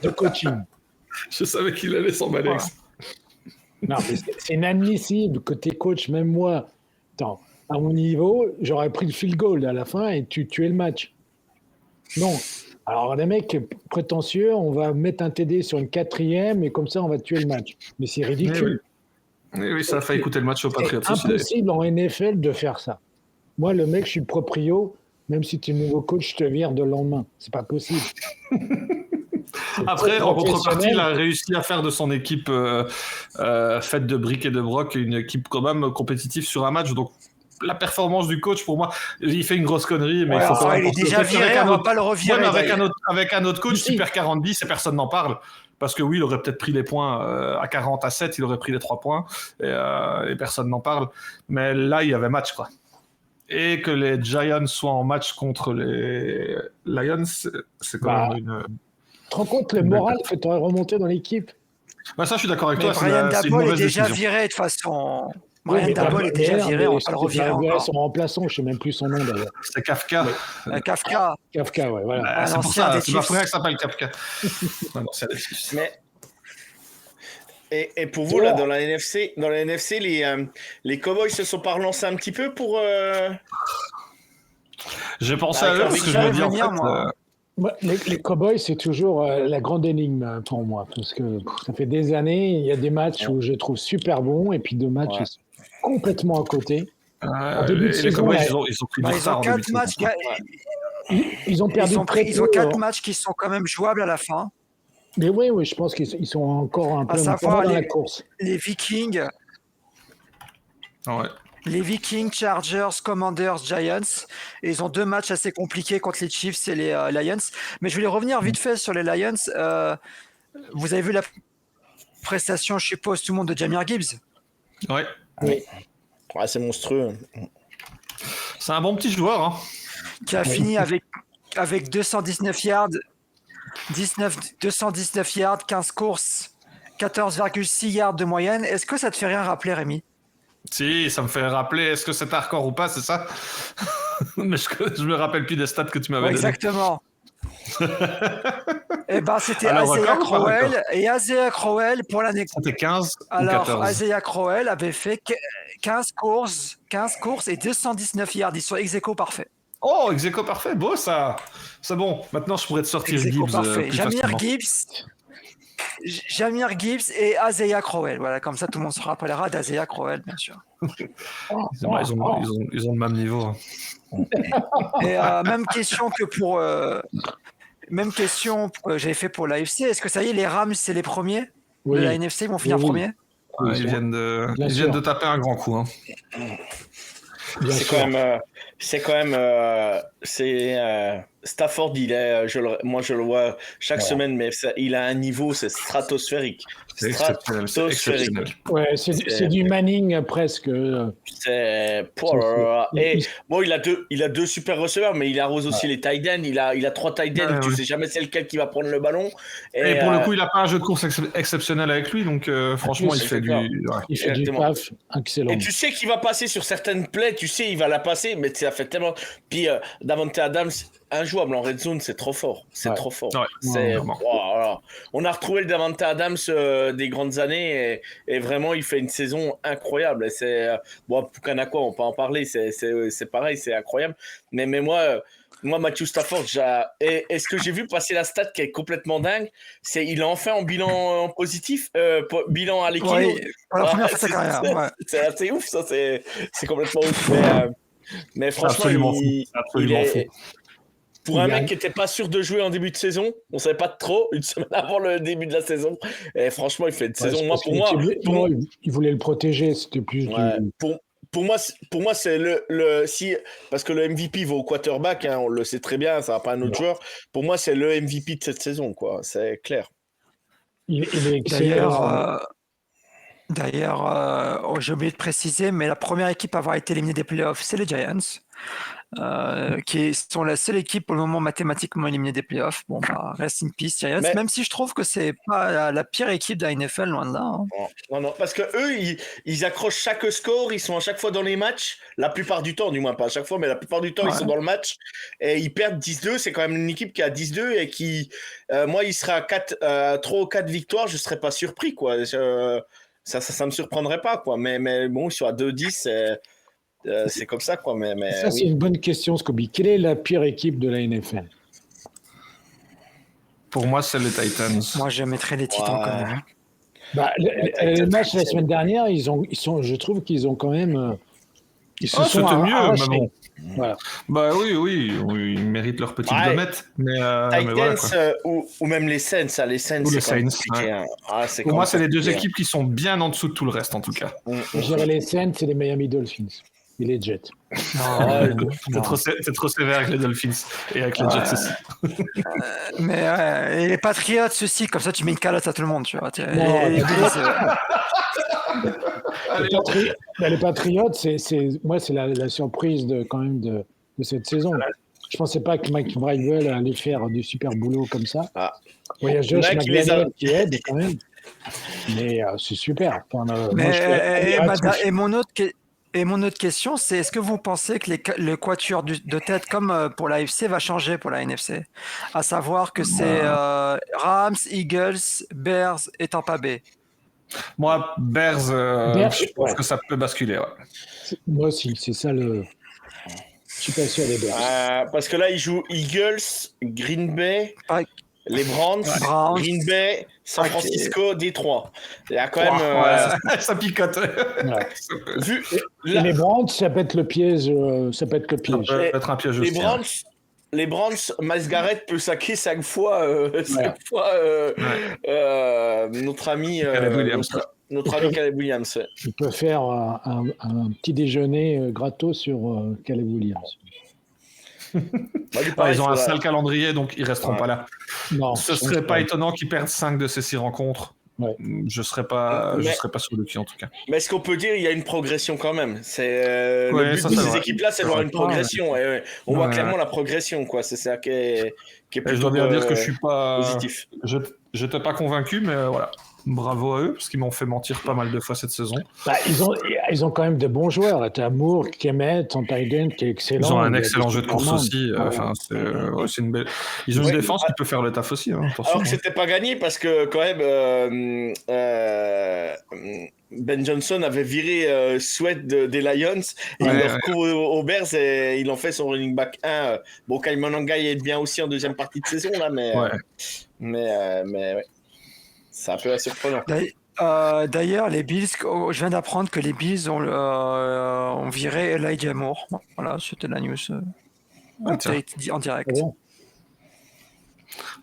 de coaching. Je savais qu'il allait s'emballer. Voilà. Non, mais c'est inadmissible côté coach, même moi. Attends, à mon niveau, j'aurais pris le field goal à la fin et tu tuais le match. Non. Alors, les mecs prétentieux, on va mettre un TD sur une 4e et comme ça, on va tuer le match. Mais c'est ridicule. Oui, ça a fait écouter le match aux Patriots. C'est impossible en NFL de faire ça. Moi, le mec, je suis le proprio. Même si tu es nouveau coach, je te vire de le lendemain. C'est pas possible. Après, en contrepartie, il a réussi à faire de son équipe faite de briques et de broc une équipe quand même compétitive sur un match. Donc, la performance du coach, pour moi, il fait une grosse connerie. Mais il est déjà viré, on ne va pas le revirer. Avec un autre coach, il perd 40-10 et personne n'en parle. Parce que oui, il aurait peut-être pris les points à 40-7, il aurait pris les 3 points et personne n'en parle. Mais là, il y avait match, quoi. Et que les Giants soient en match contre les Lions, c'est quand même une... Tu te rends compte le moral que tu aurais remonté dans l'équipe? Ça, je suis d'accord avec toi. Brian Daboll est déjà viré de toute façon. Brian mais Daboll est déjà viré, on va pas le revirer encore. Son remplaçant, je sais même plus son nom d'ailleurs. C'est Kafka. Kafka. Kafka, ouais, voilà. Bah, c'est pour l'ancien ça, des c'est ma Chiefs. frère qui s'appelle Kafka. Ouais, l'ancien des Chiefs. Mais et pour vous là dans la NFC, les Cowboys se sont pas relancés un petit peu pour. J'ai pensé Bah, à eux parce que je j'allais me dis en venir, fait. moi. Moi, les Cowboys, c'est toujours la grande énigme pour moi, parce que ça fait des années, il y a des matchs où je trouve super bons, et puis deux matchs Ouais. où c'est complètement à côté. En Et début de les saison, Cowboys, là, ils ont pris du Ils retard ont en début 4 de matchs. saison. ils ont perdu très Ils ont peu, 4 matchs qui sont quand même jouables à la fin. mais oui, je pense qu'ils sont encore un peu savoir dans la les- course. Les Vikings, Ouais. Chargers, Commanders, Giants. Et ils ont 2 matchs assez compliqués contre les Chiefs et les Lions. Mais je voulais revenir vite fait sur les Lions. Vous avez vu la prestation, je suppose, tout le monde de Jahmyr Gibbs. Ouais. Oui. Ouais, c'est monstrueux. C'est un bon petit joueur. Hein. Qui a fini avec 219 yards, 219 yards, 15 courses, 14,6 yards de moyenne. Est-ce que ça te fait rien rappeler, Rémi? Si, ça me fait rappeler, est-ce que c'est hardcore ou pas, c'est ça? Mais je me rappelle plus des stats que tu m'avais donné. Exactement. Eh ben, c'était Alors, Isaiah record ou pas Crowell. record Et Isaiah Crowell, pour l'année. C'était 15 ou Alors, 14. Isaiah Crowell avait fait 15 courses et 219 yards. Ils sont ex-aequo parfaits. Oh, ex-aequo parfait, beau ça. C'est bon, maintenant je pourrais te sortir Ex-aequo Gibbs parfait. plus Jahmyr facilement. Gibbs et Isaiah Crowell. Voilà, comme ça tout le monde se rappellera d'Isaiah Crowell, bien sûr. Ils ont le même niveau. Hein. Et même question que pour. Même question que j'avais fait pour l'AFC. Est-ce que ça y est, les Rams, c'est les premiers de la NFC, ils vont finir Oui. premiers? Ouais, ils viennent de taper un grand coup. Hein. C'est quand même, Stafford, moi je le vois chaque semaine, mais il a un niveau, c'est stratosphérique. C'est exceptionnel. Ouais, c'est du Manning presque. Et bon, il a deux super receveurs, mais il arrose aussi les tight ends. Il a 3 tight ends. Tu sais jamais c'est lequel qui va prendre le ballon. Et pour le coup, il n'a pas un jeu de course exceptionnel avec lui, donc franchement, il fait du taf excellent. Et tu sais qu'il va passer sur certaines plays, tu sais, il va la passer, mais ça fait tellement. Puis Davante Adams, injouable en red zone, c'est trop fort. C'est trop fort. Ouais. Voilà. On a retrouvé le Davante Adams des grandes années et vraiment, il fait une saison incroyable. Et c'est Pukanakwa, on peut en parler. C'est pareil, c'est incroyable. Mais moi, Matthew Stafford, et ce que j'ai vu passer la stat qui est complètement dingue, c'est il a enfin en bilan positif, bilan à l'équilibre. Oui, pour la première fois de sa carrière. Ouais. C'est assez ouf, ça. C'est complètement ouf. Mais franchement, absolument fou. Pour un mec qui n'était pas sûr de jouer en début de saison, on ne savait pas trop, une semaine avant le début de la saison. Et franchement, il fait une saison. Il voulait le protéger, c'était plus. Pour moi, c'est parce que le MVP va au quarterback, hein, on le sait très bien, ça va pas un autre joueur. Pour moi, c'est le MVP de cette saison, quoi. C'est clair. Il est excellent. D'ailleurs, j'ai oublié de préciser, mais la première équipe à avoir été éliminée des playoffs, c'est les Giants, qui sont la seule équipe pour le moment mathématiquement éliminée des playoffs. Bon, rest in peace, Giants, même si je trouve que c'est pas la pire équipe de la NFL, loin de là. Hein. Non, parce que eux, ils accrochent chaque score, ils sont à chaque fois dans les matchs, la plupart du temps, du moins pas à chaque fois, mais la plupart du temps, ils sont dans le match, et ils perdent 10-2, c'est quand même une équipe qui a 10-2, et qui, moi, il sera à 3 ou 4 victoires, je serais pas surpris, quoi. Ça me surprendrait pas, quoi. Mais bon, ils sont à 2-10, c'est comme ça, quoi. Mais ça, c'est une bonne question, Scobie. Quelle est la pire équipe de la NFL? Pour moi, c'est les Titans. Moi, je mettrais les Titans quand même. Le match la semaine dernière, je trouve qu'ils ont quand même. Ils se sont mieux, arrachés. mais bon. Voilà. Bah oui, ils méritent leur petite domette. Titans ou même les Saints, les Saints. Ou les Saints. Ouais. Pour moi, c'est les deux équipes qui sont bien en dessous de tout le reste, en tout cas. Je dirais les Saints et les Miami Dolphins. Et les Jets. C'est trop sévère avec les Dolphins et avec les Jets aussi. Mais et les Patriots aussi, comme ça tu mets une calotte à tout le monde, tu vois. Les Patriots, moi, c'est la surprise quand même de cette saison. Je ne pensais pas que Mike Vrabel allait faire du super boulot comme ça. Il y a Josh McDaniels qui aide quand même. Mais c'est super. Enfin, moi, Mais, je suis et mon autre question, c'est est-ce que vous pensez que le quatuor de tête, comme pour la AFC, va changer pour la NFC? À savoir que c'est Rams, Eagles, Bears et Tampa Bay. Moi, Bears, Bears, je pense ouais. que ça peut basculer. Ouais. Moi aussi, c'est ça le. Je suis pas sûr des Bears. Parce que là, ils jouent Eagles, Green Bay, Pas- les Browns, Browns. Green Bay, San Ok. Francisco, Détroit. Il y a quand même. Ouais, ça picote. Ouais. Vu, Et là, les Browns, ça peut être le piège. Ça peut être le Ça piège. peut être un piège les aussi. Browns, les Browns, Miles Garrett peut saquer 5 fois, notre ami Caleb Williams. notre ami Caleb Williams. Il peut faire un petit déjeuner gratos sur Caleb Williams. Moi, du Ouais, pareil, ils ont un faudrait- sale calendrier, donc ils resteront Ouais. pas là. Non, Ce je pense serait pas étonnant qu'ils perdent 5 de ces 6 rencontres. Ouais. Je serais pas sur le cul en tout cas. Mais ce qu'on peut dire, il y a une progression quand même. C'est Ouais, le but ça, de c'est ces vrai. équipes-là, c'est de voir une progression. Et on voit clairement la progression, quoi. C'est ça qui est Et je plutôt dois bien dire que je suis pas positif. J'étais pas convaincu, mais voilà. Bravo à eux, parce qu'ils m'ont fait mentir pas mal de fois cette saison. Bah, ils ont quand même de bons joueurs. Tu as Moore, Kemet, Tiden qui est excellent. Ils ont un Il y a excellent des jeu de course Superman. aussi. Enfin, c'est une belle. Ils ont une défense qui peut faire le taf aussi. Attention, Alors que c'était pas gagné parce que quand même Ben Johnson avait viré Sweat des Lions et il le recouvre aux Bears et il en fait son running back 1. Bon, Kyle Monangai est bien aussi en deuxième partie de saison là, mais ouais. C'est un peu surprenant. D'ailleurs, les Bills, je viens d'apprendre que les Bills ont viré Elijah Moore. Voilà, c'était la news update en direct. Ah bon.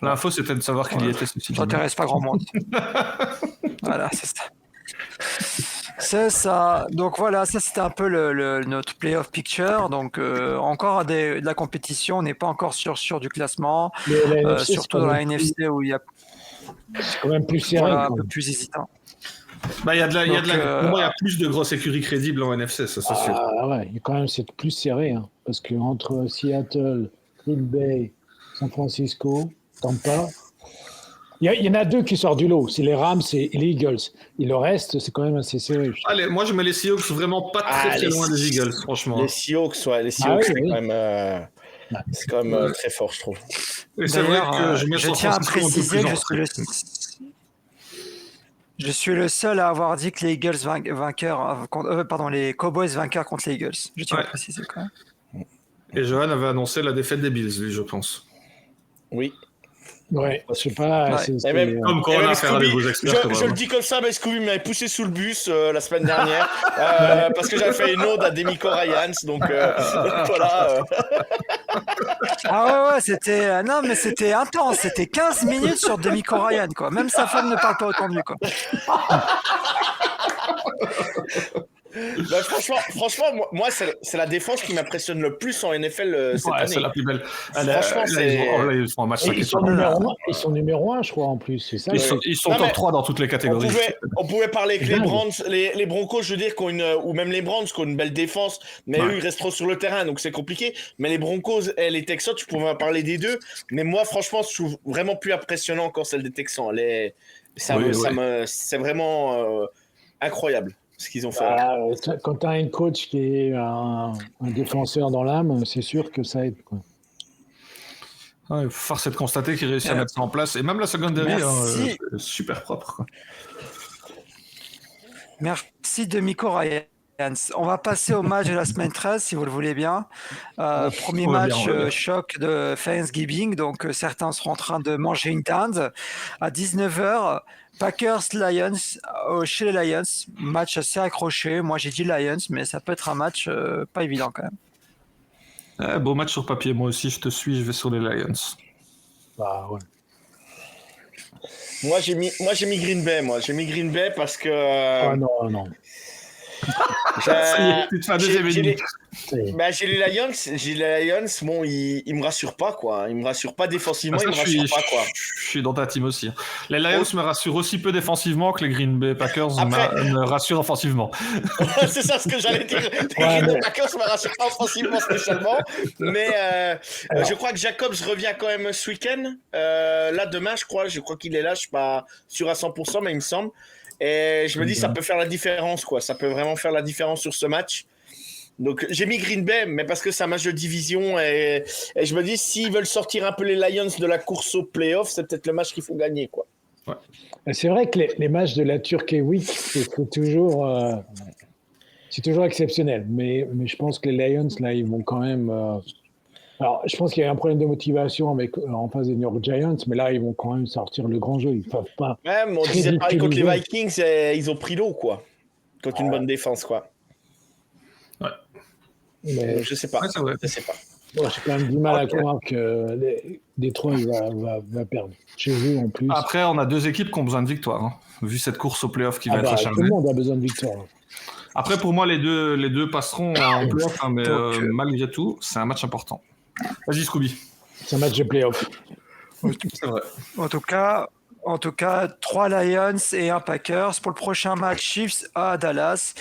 L'info, c'était de savoir qu'il y était. Ça n'intéresse pas grand monde. Voilà, c'est ça. C'est ça. Donc voilà, ça c'était un peu notre playoff picture. Donc encore de la compétition, on n'est pas encore sûr du classement, surtout dans la NFC où il y a c'est quand même plus serré. un peu plus hésitant. Bah, pour moi, il y a plus de grosses écuries crédibles en NFC, ça c'est sûr. Ah ouais, quand même, c'est plus serré. Hein, parce que entre Seattle, Green Bay, San Francisco, Tampa, il y en a 2 qui sortent du lot. C'est les Rams et les Eagles. Et le reste, c'est quand même assez serré. Allez, moi je mets les Seahawks vraiment pas très loin des Eagles, franchement. Les Seahawks, c'est quand même très fort, je trouve. Et c'est vrai que je tiens à préciser que je suis le seul à avoir dit que les Eagles les Cowboys vainqueurs contre les Eagles. Je tiens à préciser quand même. Et Johan avait annoncé la défaite des Bills, lui, je pense. Oui. Ouais, je sais pas. Même, comme quoi on a affaire à des beaux experts. Je le dis comme ça, mais Scooby m'avait poussé sous le bus la semaine dernière parce que j'avais fait une ode à Demico Ryans, donc voilà. Ah ouais, c'était non mais c'était intense, c'était 15 minutes sur Demico Ryan quoi. Même sa femme ne parle pas autant de lui quoi. Bah, franchement, moi c'est la défense qui m'impressionne le plus en NFL cette année. C'est la plus belle. Franchement, ils font un match. Ils sont numéro 1, je crois, en plus. C'est ça. Ils sont top 3 dans toutes les catégories. On pouvait parler que les Broncos, je veux dire, ou même les Browns, qui ont une belle défense, mais eux, ils restent trop sur le terrain, donc c'est compliqué. Mais les Broncos et les Texans, tu pouvais parler des deux. Mais moi, franchement, je trouve vraiment plus impressionnant encore celle des Texans. C'est vraiment incroyable ce qu'ils ont fait. Quand tu as un coach qui est un défenseur dans l'âme, c'est sûr que ça aide, quoi. Force est de constater qu'il réussit à mettre ça en place. Et même la secondary, super propre, quoi. Merci Demico Ryan. On va passer au match de la semaine 13, si vous le voulez bien. Premier match choc de Thanksgiving. Donc, certains seront en train de manger une dinde. À 19h, Packers-Lions chez les Lions. Match assez accroché. Moi, j'ai dit Lions, mais ça peut être un match pas évident quand même. Beau match sur papier. Moi aussi, je te suis. Je vais sur les Lions. Bah ouais. Moi, j'ai mis Green Bay. J'ai mis Green Bay parce que. Non. Ça y est, tu te fais un deuxième J'ai ennemi. j'ai les Lions, bon, ils me rassurent pas, quoi. Ils me rassurent pas défensivement, Ça, ils me rassurent pas, quoi. je suis dans ta team aussi. Les Lions me rassurent aussi peu défensivement que les Green Bay Packers me rassurent offensivement. C'est ça ce que j'allais dire. Les Green Bay Packers me rassurent pas offensivement spécialement, mais je crois que Jacobs revient quand même ce week-end. Là, demain, je crois qu'il est là. Je suis pas sûr à 100%, mais il me semble. Et je me dis, ça peut faire la différence, quoi. Ça peut vraiment faire la différence sur ce match. Donc, j'ai mis Green Bay, mais parce que c'est un match de division. Et je me dis, s'ils veulent sortir un peu les Lions de la course au playoff, c'est peut-être le match qu'il faut gagner, quoi. Ouais. C'est vrai que les matchs de la Turkey Week, c'est toujours exceptionnel. Mais je pense que les Lions, là, ils vont quand même... Alors, je pense qu'il y a un problème de motivation en face des New York Giants, mais là, ils vont quand même sortir le grand jeu. Ils ne peuvent pas... Ouais, mais on disait pareil contre les Vikings, ils ont pris l'eau, quoi. Contre une bonne défense, quoi. Ouais. Mais... Je sais pas. Ouais, c'est vrai. Je sais pas. Bon, j'ai quand même du mal à croire que Détroit va perdre. Chez eux, en plus. Après, on a deux équipes qui ont besoin de victoire, hein, vu cette course au playoff qui va être acharnée. Tout le monde a besoin de victoire. Après, pour moi, les deux passeront en playoff, hein, mais malgré tout, c'est un match important. Vas-y, Scooby. C'est un match de playoff. C'est vrai. En tout cas, 3 Lions et 1 Packers. Pour le prochain match, Chiefs à Dallas.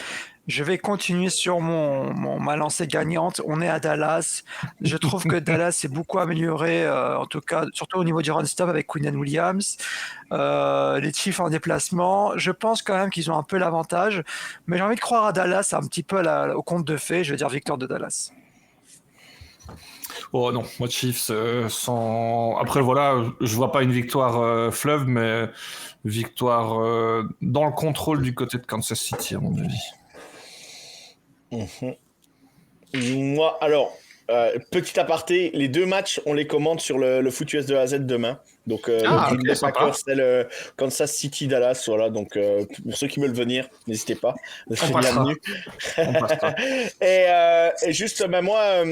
Je vais continuer sur ma lancée gagnante. On est à Dallas. Je trouve que Dallas est beaucoup amélioré, en tout cas, surtout au niveau du run-stop avec Quinnen Williams. Les Chiefs en déplacement. Je pense quand même qu'ils ont un peu l'avantage. Mais j'ai envie de croire à Dallas un petit peu au conte de fées. Je vais dire victoire de Dallas. Oh non, moi Chiefs sans... Après voilà, je vois pas une victoire fleuve, mais victoire dans le contrôle du côté de Kansas City à mon avis. Moi, alors, petit aparté, les deux matchs, on les commande sur le Foot US de A à Z demain. Donc, le Packers, c'est le Kansas City Dallas. Voilà, donc pour ceux qui veulent venir, n'hésitez pas. Bienvenue. Et juste, moi,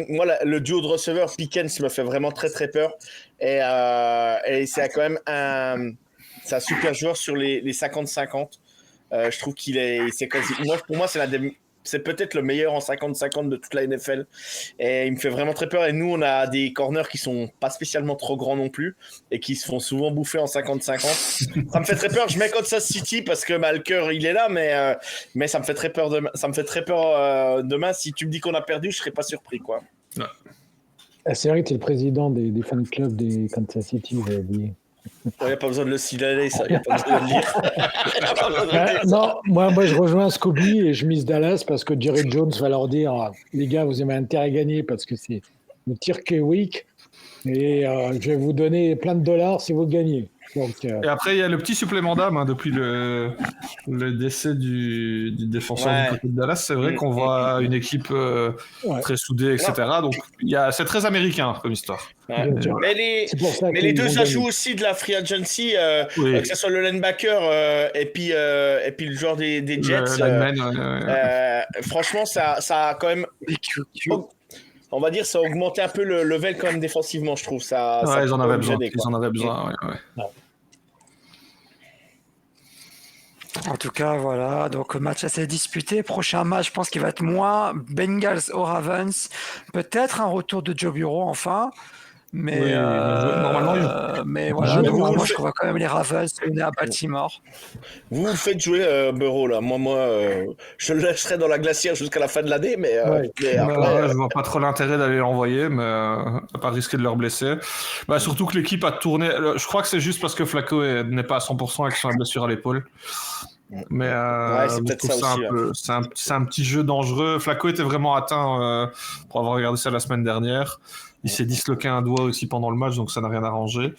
le duo de receveurs Pickens me fait vraiment très très peur. Et c'est quand même c'est un super joueur sur les 50-50. Je trouve qu'il est quasi. Pour moi, c'est peut-être le meilleur en 50-50 de toute la NFL. Et il me fait vraiment très peur. Et nous, on a des corners qui sont pas spécialement trop grands non plus et qui se font souvent bouffer en 50-50. Ça me fait très peur. Je mets Kansas City parce que le cœur, il est là, mais ça me fait très peur demain. Ça me fait très peur demain. Si tu me dis qu'on a perdu, je serais pas surpris, quoi. Ouais. C'est vrai que tu es le président des fan clubs des Kansas City, vous avez oublié. Il n'y a pas besoin de le signaler, ça. Il n'y a pas besoin de le dire. Non, moi, je rejoins Scooby et je mise Dallas parce que Jerry Jones va leur dire les gars, vous avez intérêt à gagner parce que c'est le Turkey Week et je vais vous donner plein de dollars si vous gagnez. Donc, Et après, il y a le petit supplément d'âme depuis le décès du défenseur du côté de Dallas. C'est vrai qu'on voit une équipe très soudée, etc. Donc, c'est très américain comme histoire. Ouais. Mais les deux ajouts aussi de la free agency, que ce soit le linebacker et puis le joueur des Jets. Franchement, ça a quand même. On va dire ça a augmenté un peu le level quand même défensivement, je trouve. Ils en avaient besoin. Ils en avaient besoin. Ouais. En tout cas, voilà. Donc, match assez disputé. Prochain match, je pense qu'il va être moins Bengals au Ravens. Peut-être un retour de Joe Burrow, enfin. Mais, normalement, mais voilà. Donc, moi, je vois quand même les Ravens. On est à Baltimore. Vous faites jouer Burrow, là. Moi, je le laisserai dans la glacière jusqu'à la fin de l'année, mais après, je vois pas trop l'intérêt d'aller l'envoyer, mais pas risquer de leur blesser. Surtout que l'équipe a tourné. Je crois que c'est juste parce que Flacco n'est pas à 100% avec sa blessure à l'épaule. Mais c'est peut-être ça aussi. C'est un petit jeu dangereux. Flacco était vraiment atteint pour avoir regardé ça la semaine dernière. Il s'est disloqué un doigt aussi pendant le match, donc ça n'a rien arrangé.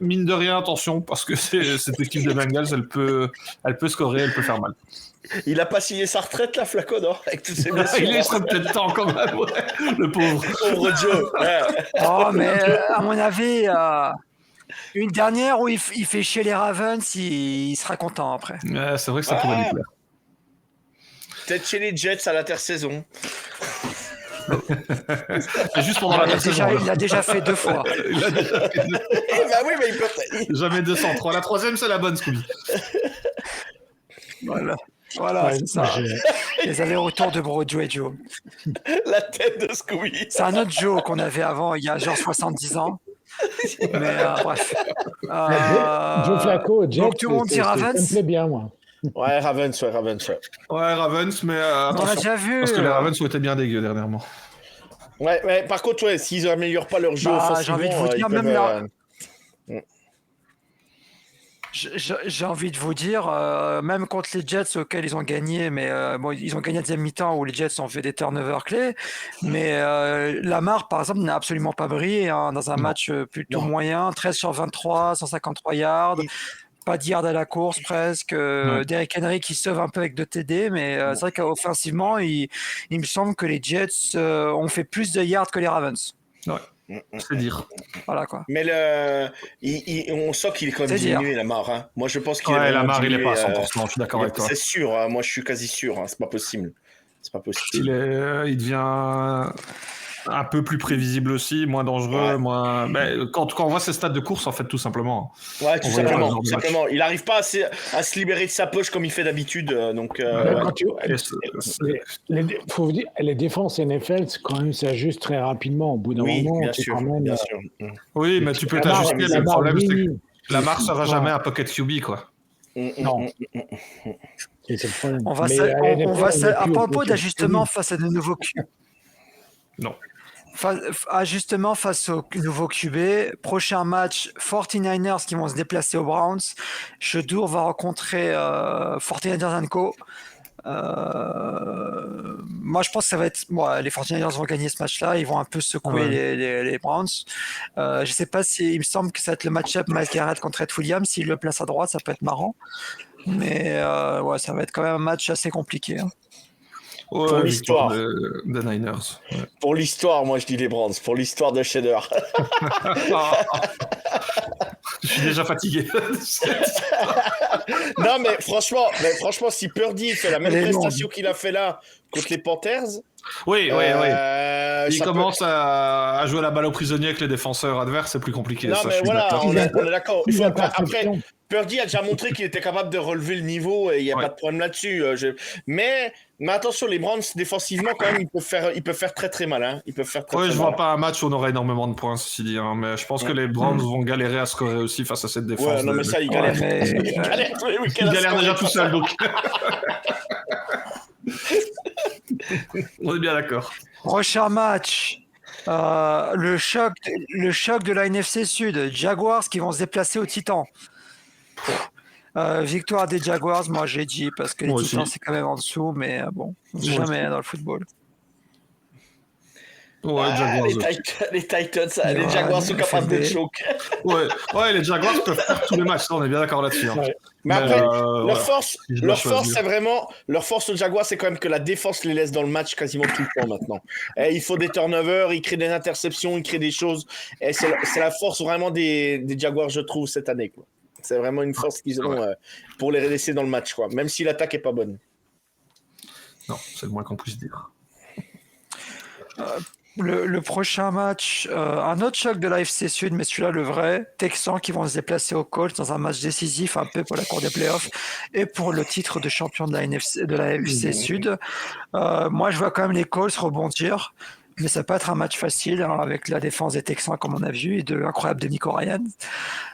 Mine de rien, attention, parce que cette équipe des Bengals, elle peut scorer, elle peut faire mal. Il a pas signé sa retraite, là, Flacco, non? Avec toutes ses blessures. Il serait peut-être temps quand même, le pauvre. Pauvre Joe. Oh, mais à mon avis, une dernière où il fait chier les Ravens, il sera content après. C'est vrai que ça pourrait lui plaire. Peut-être chez les Jets à l'intersaison. Juste pendant il l'a déjà fait 2 fois. Oui, mais il peut. Jamais 203. La troisième, c'est la bonne, Scooby. Voilà. Voilà, Ouais, c'est ça. Les allers-retours de Brojo et Joe. La tête de Scooby. C'est un autre Joe qu'on avait avant, il y a genre 70 ans. Mais bref. Joe Flacco, Jet, donc tout le monde dit ça me Ravens. plaît bien, moi. Ouais, Ravens, ouais, Ravens, ouais. Ouais, Ravens, mais On a attention. déjà vu. Parce que les Ravens ont été bien dégueux dernièrement. Ouais, ouais, par contre, ouais, s'ils améliorent pas leur jeu Bah, offensivement, j'ai envie de vous ils dire, peuvent, même là- J'ai envie de vous dire, même contre les Jets auxquels ils ont gagné, mais bon, ils ont gagné à deuxième mi-temps où les Jets ont fait des turnovers clés, mais Lamar, par exemple, n'a absolument pas brillé hein, dans un match plutôt Non. moyen, 13 sur 23, 153 yards, pas de yards à la course presque, Derrick Henry qui sauve un peu avec 2 TD, mais c'est vrai qu'offensivement, il me semble que les Jets ont fait plus de yards que les Ravens. C'est dire. Voilà quoi. Mais on sent qu'il est quand même C'est dire. diminué, Lamar. Hein. Moi, je pense qu'il est Ouais, vraiment Lamar, il est diminué, pas à 100%, je suis d'accord avec toi. C'est sûr, hein. Moi, je suis quasi sûr. Hein. C'est pas possible. C'est pas possible. Il devient un peu plus prévisible aussi, moins dangereux, Ouais. moins. Ben, quand on voit ses stats de course, en fait, tout simplement. Ouais, tout On voit pas ce simplement. genre de match. Simplement. Il n'arrive pas à se libérer de sa poche comme il fait d'habitude. Donc, Quand tu- Et faut vous dire, les défenses NFL, quand même, s'ajustent très rapidement. Au bout d'un oui, moment, bien c'est sûr. quand même. Bien sûr. Oui, mais tu peux Lamar, t'ajuster. Le Lamar, problème, c'est oui, que Lamar sera jamais un pocket QB, quoi. Non. C'est le problème. On va Mais s'a- la on NFL, va on s'a- est à plus au propos pocket. d'ajustement face à de nouveaux Non. ajustement face aux nouveaux QB. Prochain match, 49ers qui vont se déplacer aux Browns. Chedour va rencontrer 49ers & Co. Moi, je pense que ça va être. Les 49ers vont gagner ce match-là. Ils vont un peu secouer Ouais. les Browns. Je sais pas si. Il me semble que ça va être le match-up Miles Garrett contre Ed Williams. S'il le place à droite, ça peut être marrant. Mais ouais, ça va être quand même un match assez compliqué. Hein. Ouais, Pour victoire l'histoire. des Niners. Ouais. Pour l'histoire, moi, je dis les Browns. Pour l'histoire de Cheddar. Je suis déjà fatigué. Non, mais franchement, si Purdy fait la même Elle est prestation qu'il a fait là contre les Panthers, Oui. Il ça commence à jouer la balle aux prisonniers avec les défenseurs adverses, c'est plus compliqué. Non, ça, mais je suis voilà, d'accord. on est d'accord. Il faut après, interceptions. Purdy a déjà montré qu'il était capable de relever le niveau et il n'y a Ouais. pas de problème là-dessus. Mais attention, les Browns, défensivement, quand même, ils peuvent faire très très mal. Hein. Ils peuvent faire très, Ouais, très je mal. vois pas un match où on aura énormément de points, ceci dit. Hein, mais je pense que les Browns vont galérer à scorer aussi face à cette défense. Ouais, non, mais ça, ils galèrent. Ouais, mais- Ils galèrent tous les week-ends. Ils à galèrent scorer. déjà tout seuls, donc. On est bien d'accord. Prochain match, le choc de la NFC Sud, Jaguars qui vont se déplacer aux Titans. Victoire des Jaguars, moi j'ai dit parce que les Moi Titans aussi. c'est quand même en dessous, mais bon, on sait Moi jamais dans le football. Ouais, Jaguars. Les Titans, Ouais, les Jaguars sont capables FNB. de choke. Ouais, les Jaguars peuvent faire tous les matchs, ça, on est bien d'accord là-dessus. Hein. Ouais. Mais après, voilà. leur force, Si je dois choisir. c'est vraiment, leur force aux Jaguars, c'est quand même que la défense les laisse dans le match quasiment tout le temps maintenant. Et il faut des turnovers, ils créent des interceptions, ils créent des choses. Et c'est la force vraiment des Jaguars, je trouve, cette année, quoi. C'est vraiment une force qu'ils ont pour les laisser dans le match, quoi. Même si l'attaque est pas bonne. Non, c'est le moins qu'on puisse dire. Le prochain match, un autre choc de la FC Sud, mais celui-là le vrai, Texans qui vont se déplacer aux Colts dans un match décisif un peu pour la cour des playoffs et pour le titre de champion de la FC Sud. Moi je vois quand même les Colts rebondir, mais ça peut être un match facile hein, avec la défense des Texans comme on a vu et de l'incroyable de Nico Ryan.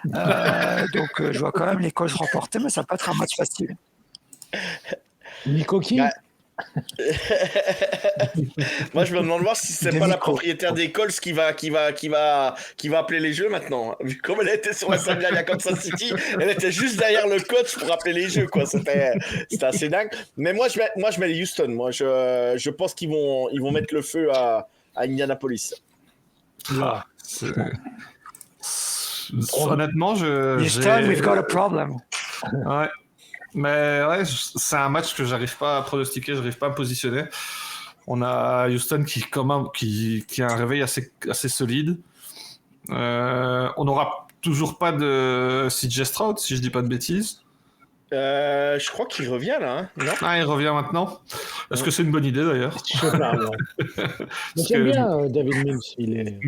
Donc je vois quand même les Colts remporter, mais ça peut être un match facile. Nico qui Ouais. Moi, je me demande voir si c'est pas la propriétaire des Colts qui va appeler les jeux maintenant. Vu comme elle était sur la sideline à Kansas City, elle était juste derrière le coach pour appeler les jeux, quoi. C'était assez dingue. Mais moi, je mets les Houston. Moi, je pense qu'ils vont mettre le feu à Indianapolis. Là. Honnêtement, Houston, we've got a problem. Ouais. Mais ouais, c'est un match que j'arrive pas à pronostiquer, j'arrive pas à me positionner. On a Houston qui a un réveil assez solide. On n'aura toujours pas de CJ Stroud, si je dis pas de bêtises. Je crois qu'il revient là. Hein, non Ah, il revient maintenant. Est-ce que c'est une bonne idée d'ailleurs? Je sais pas. Non. Mais j'aime bien David Mills.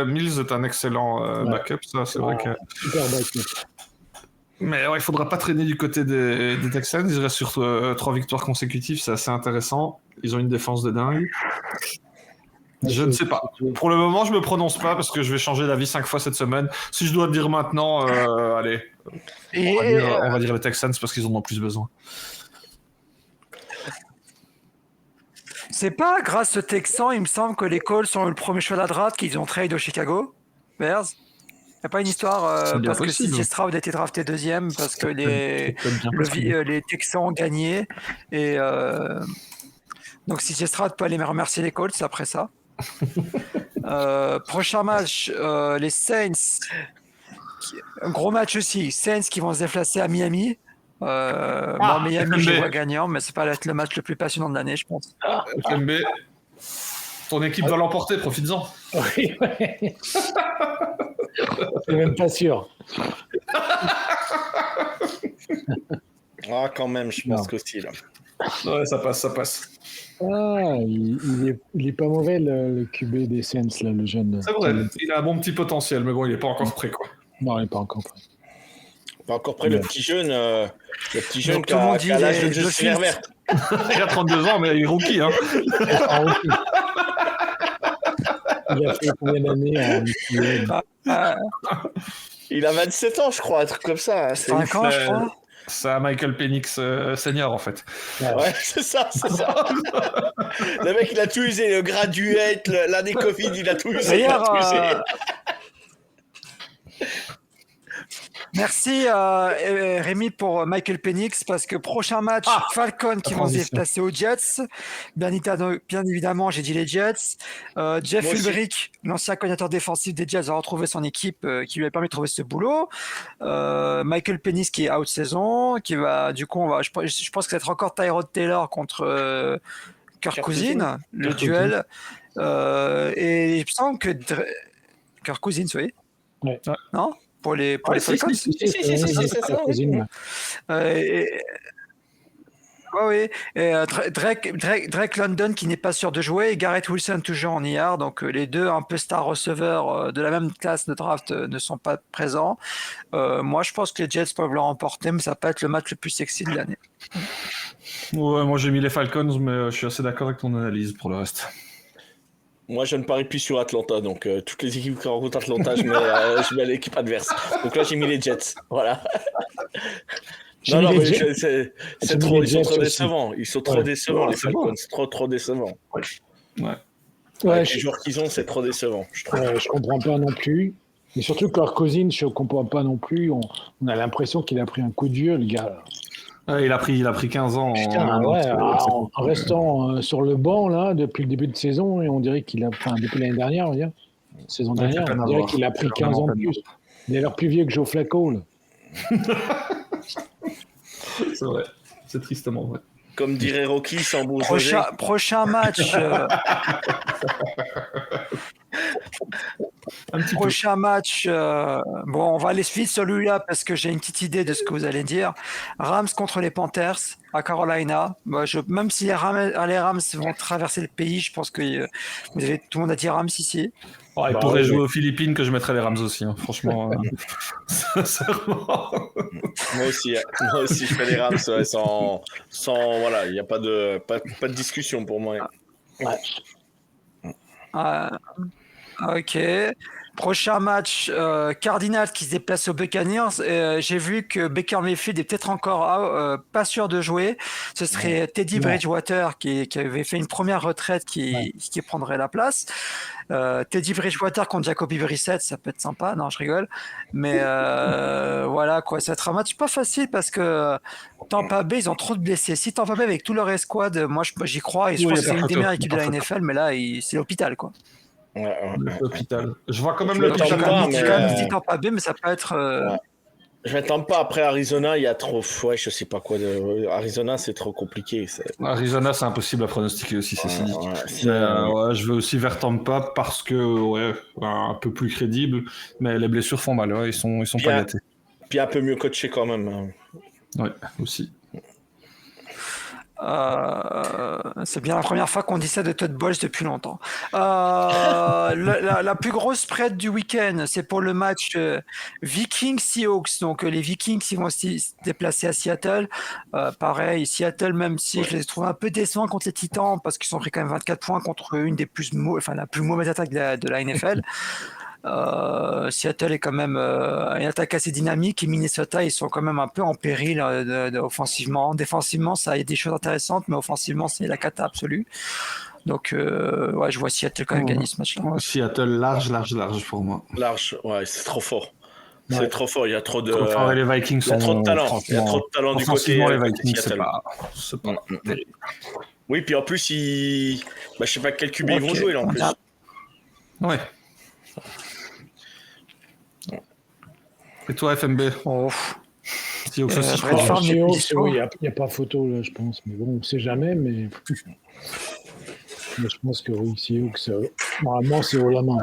Mills est un excellent backup, ça, c'est vrai que. Super backup. Mais ouais, il faudra pas traîner du côté des Texans. Ils restent sur 3 victoires consécutives, c'est assez intéressant. Ils ont une défense de dingue. Je ne sais pas. Pour le moment, je me prononce pas parce que je vais changer d'avis 5 fois cette semaine. Si je dois te dire maintenant, allez, on va dire les Texans parce qu'ils en ont plus besoin. C'est pas grâce aux Texans, il me semble que les Colts sont le premier choix de la draft qu'ils ont trade au Chicago Bears. Il n'y a pas une histoire C'est bien parce possible. que CJ Stroud a été drafté 2e parce que les Texans ont gagné et donc CJ Stroud peut aller remercier les Colts après ça. Prochain match, les Saints. Un gros match aussi. Saints qui vont se déplacer à Miami. Moi, Miami, je vois gagnant, mais c'est pas le match le plus passionnant de l'année, je pense. FMB, ton équipe va l'emporter, profites-en. Oui, ouais. C'est même pas sûr. Ah, quand même, je pense qu'aussi, là. Ouais, ça passe. Ah, il est pas mauvais, le QB des Saints, là, le jeune. C'est vrai, il a un bon petit potentiel, mais bon, il est pas encore prêt, quoi. Non, il n'est pas encore prêt. Pas encore près, le petit jeune Donc, qui a l'âge de Justin Herbert. Il a 32 ans, mais il est rookie, hein. Il a fait combien d'années Il a 27 ans, je crois, un truc comme ça. 5 ans, je crois. C'est à Michael Penix senior, en fait. Ouais, c'est ça. Le mec, il a tout usé, le graduate, l'année Covid, il a tout usé. D'ailleurs, merci Rémi pour Michael Penix parce que prochain match, Falcons qui vont se déplacer aux Jets. Bien évidemment, j'ai dit les Jets. Jeff Ulbrich, l'ancien coordinateur défensif des Jets, a retrouvé son équipe qui lui a permis de trouver ce boulot. Michael Penix qui est out saison, qui va du coup, je pense que ça va être encore Tyrod Taylor contre Kirk Cousins, le duel. Et il me semble que Kirk Cousins, oui. Ouais. Non? Pour les Falcons. Oui. Drake London qui n'est pas sûr de jouer et Garrett Wilson toujours en IR. Donc les deux un peu star receveurs de la même classe de draft ne sont pas présents. Moi je pense que les Jets peuvent le remporter, mais ça va pas être le match le plus sexy de l'année. Ouais, moi j'ai mis les Falcons, mais je suis assez d'accord avec ton analyse pour le reste. Moi, je ne parie plus sur Atlanta, donc toutes les équipes qui rencontrent Atlanta, je mets l'équipe adverse. Donc là, j'ai mis les Jets. Voilà. Non, mais c'est trop, ils sont trop décevants. Ils sont trop décevants, les Falcons. C'est trop décevant. Ouais. Les joueurs qu'ils ont, c'est trop décevant. Je comprends pas non plus. Et surtout que leur cousine, je comprends pas non plus. On a l'impression qu'il a pris un coup de vieux, le gars. Ouais, il a pris 15 ans. En restant sur le banc là depuis le début de saison, et on dirait qu'il a, depuis l'année dernière, on dirait, saison dernière, on dirait qu'il a pris 15 ans de plus. Il a l'air plus vieux que Joe Flacco. Là. C'est vrai, c'est tristement vrai. Comme dirait Rocky, sans beau prochain match. Prochain match, bon, on va aller vite celui-là parce que j'ai une petite idée de ce que vous allez dire. Rams contre les Panthers à Carolina. Même si les Rams vont traverser le pays, je pense que tout le monde a dit Rams ici. Il pourrait jouer aux Philippines que je mettrais les Rams aussi, hein. Franchement. Sincèrement. Moi aussi, je fais les Rams sans voilà, il n'y a pas de discussion pour moi. Ok. Prochain match, Cardinals qui se déplace aux Buccaneers. J'ai vu que Baker Mayfield est peut-être encore pas sûr de jouer. Ce serait Teddy Bridgewater qui avait fait une première retraite qui prendrait la place. Teddy Bridgewater contre Jacoby Brissett, ça peut être sympa. Non, je rigole. Mais voilà, quoi. Ça va être un match pas facile parce que Tampa Bay, ils ont trop de blessés. Si Tampa Bay avec tout leur escouade, moi j'y crois et je pense que c'est une des meilleures équipes de la NFL, mais là, c'est l'hôpital, quoi. L'hôpital. Je vois quand même le Tampa. J'ai quand même dit Tampa Bay, mais ça peut être. Je m'attends pas. Après Arizona, il y a trop. Ouais, je sais pas quoi. Arizona, c'est trop compliqué. Arizona, c'est impossible à pronostiquer aussi. Je vais aussi vers Tampa parce que un peu plus crédible, mais les blessures font mal. Ils sont pas gâtés. Puis un peu mieux coaché quand même. Ouais, aussi. C'est bien la première fois qu'on dit ça de Todd Bowles depuis longtemps. La plus grosse spread du week-end, c'est pour le match Vikings-Seahawks. Donc les Vikings, ils vont se déplacer à Seattle. Pareil, Seattle, même si je les trouve un peu décevants contre les Titans, parce qu'ils ont pris quand même 24 points contre une des la plus mauvaise attaque de la NFL. Seattle est quand même une attaque assez dynamique et Minnesota ils sont quand même un peu en péril offensivement. Défensivement ça y a des choses intéressantes mais offensivement c'est la cata absolue. Donc ouais je vois Seattle quand même gagner ce match-là. Seattle large pour moi. Large, ouais, c'est trop fort. C'est trop fort, il y a trop de... Et les Vikings il y a trop de talent. sont... Il y a trop de talent du côté les Vikings, Seattle. c'est pas terrible. Oui, puis en plus, je sais pas quel QB ils vont jouer là en plus. Ouais. Et toi, FMB Il n'y a pas photo, là, je pense. Mais bon, on ne sait jamais. Mais je pense que oui, Seahawks, normalement, c'est haut la main.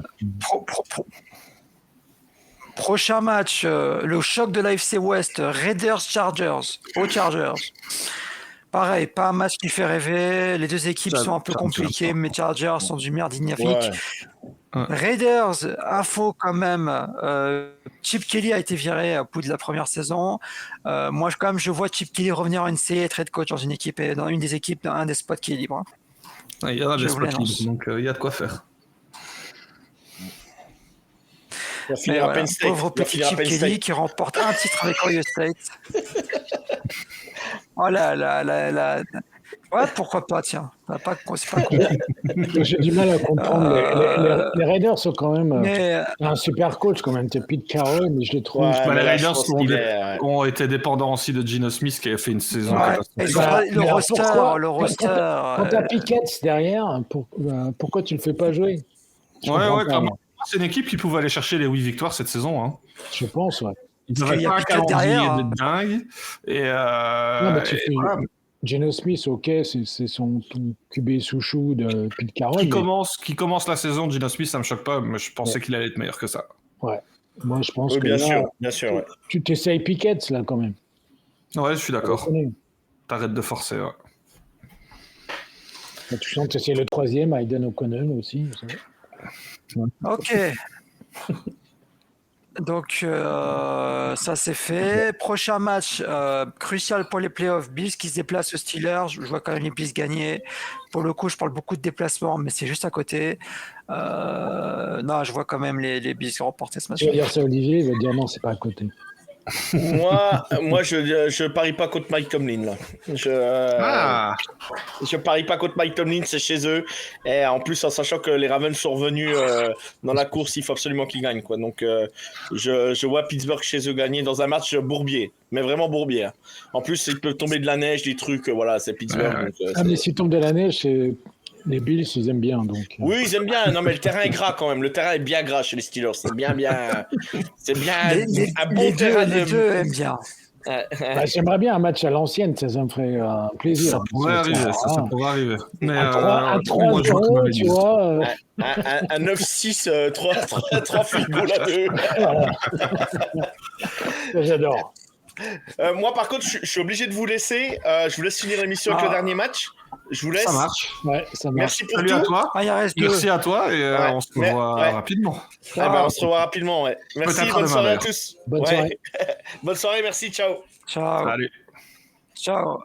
Prochain match, le choc de l'AFC West, Raiders-Chargers, aux Chargers. Pareil, pas un match qui fait rêver. Les deux équipes sont un peu compliquées, mais Chargers sont du merdignafrique. Ouais. Raiders, info quand même, Chip Kelly a été viré au bout de la première saison. Moi, je vois Chip Kelly revenir en NCAA et être head coach dans une équipe, dans une des équipes, dans un des spots qui est libre. Il y en a des spots libres, donc il y a de quoi faire. Pauvre petit Chip Kelly qui remporte un titre avec Ohio State. Oh là. Ouais, pourquoi pas, tiens. C'est pas con. J'ai du mal à comprendre. Les Raiders sont quand même un super coach, quand même. C'est Pete Carroll, mais je les trouve. Les Raiders ont été dépendants aussi de Geno Smith qui a fait une saison. Le roster. Quand t'as Pickett derrière, pourquoi tu le fais pas jouer? Ouais, clairement. C'est une équipe qui pouvait aller chercher les 8 victoires cette saison. Hein. Je pense, ouais. Ils n'avaient pas un calendrier de dingue. Geno Smith, ok, c'est son QB sous-chou de Pete Carroll. Qui commence la saison, Geno Smith, ça me choque pas, mais je pensais qu'il allait être meilleur que ça. Ouais. Moi, je pense que bien sûr. Ouais. Tu t'essayes Pickett, là, quand même. Ouais, je suis d'accord. T'arrêtes de forcer, ouais. Tu sens que tu essayes le troisième, Aiden O'Connell aussi. Ok. Donc ça c'est fait. Prochain match crucial pour les playoffs, Bills qui se déplacent aux Steelers. Je vois quand même les Bills gagner. Pour le coup, je parle beaucoup de déplacements, mais c'est juste à côté. Non, je vois quand même les Bills remporter ce match. Tu vas dire ça, Olivier, il va dire non, c'est pas à côté. Moi, je parie pas contre Mike Tomlin là. Je parie pas contre Mike Tomlin, c'est chez eux. Et en plus, en sachant que les Ravens sont revenus dans la course, il faut absolument qu'ils gagnent quoi. Donc, je vois Pittsburgh chez eux gagner dans un match bourbier, mais vraiment bourbier. En plus, il peut tomber de la neige, des trucs. Voilà, c'est Pittsburgh. Donc, mais s'il tombe de la neige, les Bills, ils aiment bien. Donc. Oui, ils aiment bien. Non, mais le terrain est gras quand même. Le terrain est bien gras chez les Steelers. C'est bien. C'est bien un bon terrain. Les deux aiment bien. J'aimerais bien un match à l'ancienne, ça me ferait plaisir. Ça pourrait arriver. Mais un 3-0, tu vois. Un 9-6, 3 field goal à 2. J'adore. Moi, par contre, je suis obligé de vous laisser. Je vous laisse finir l'émission avec le dernier match. Je vous laisse. Ça marche. Ouais, ça marche. Merci pour Salut tout. À toi. Merci à toi et on se revoit rapidement. On se revoit rapidement, ouais. Merci, bonne soirée à tous. Bonne soirée. Bonne soirée, merci, ciao. Salut. Ciao.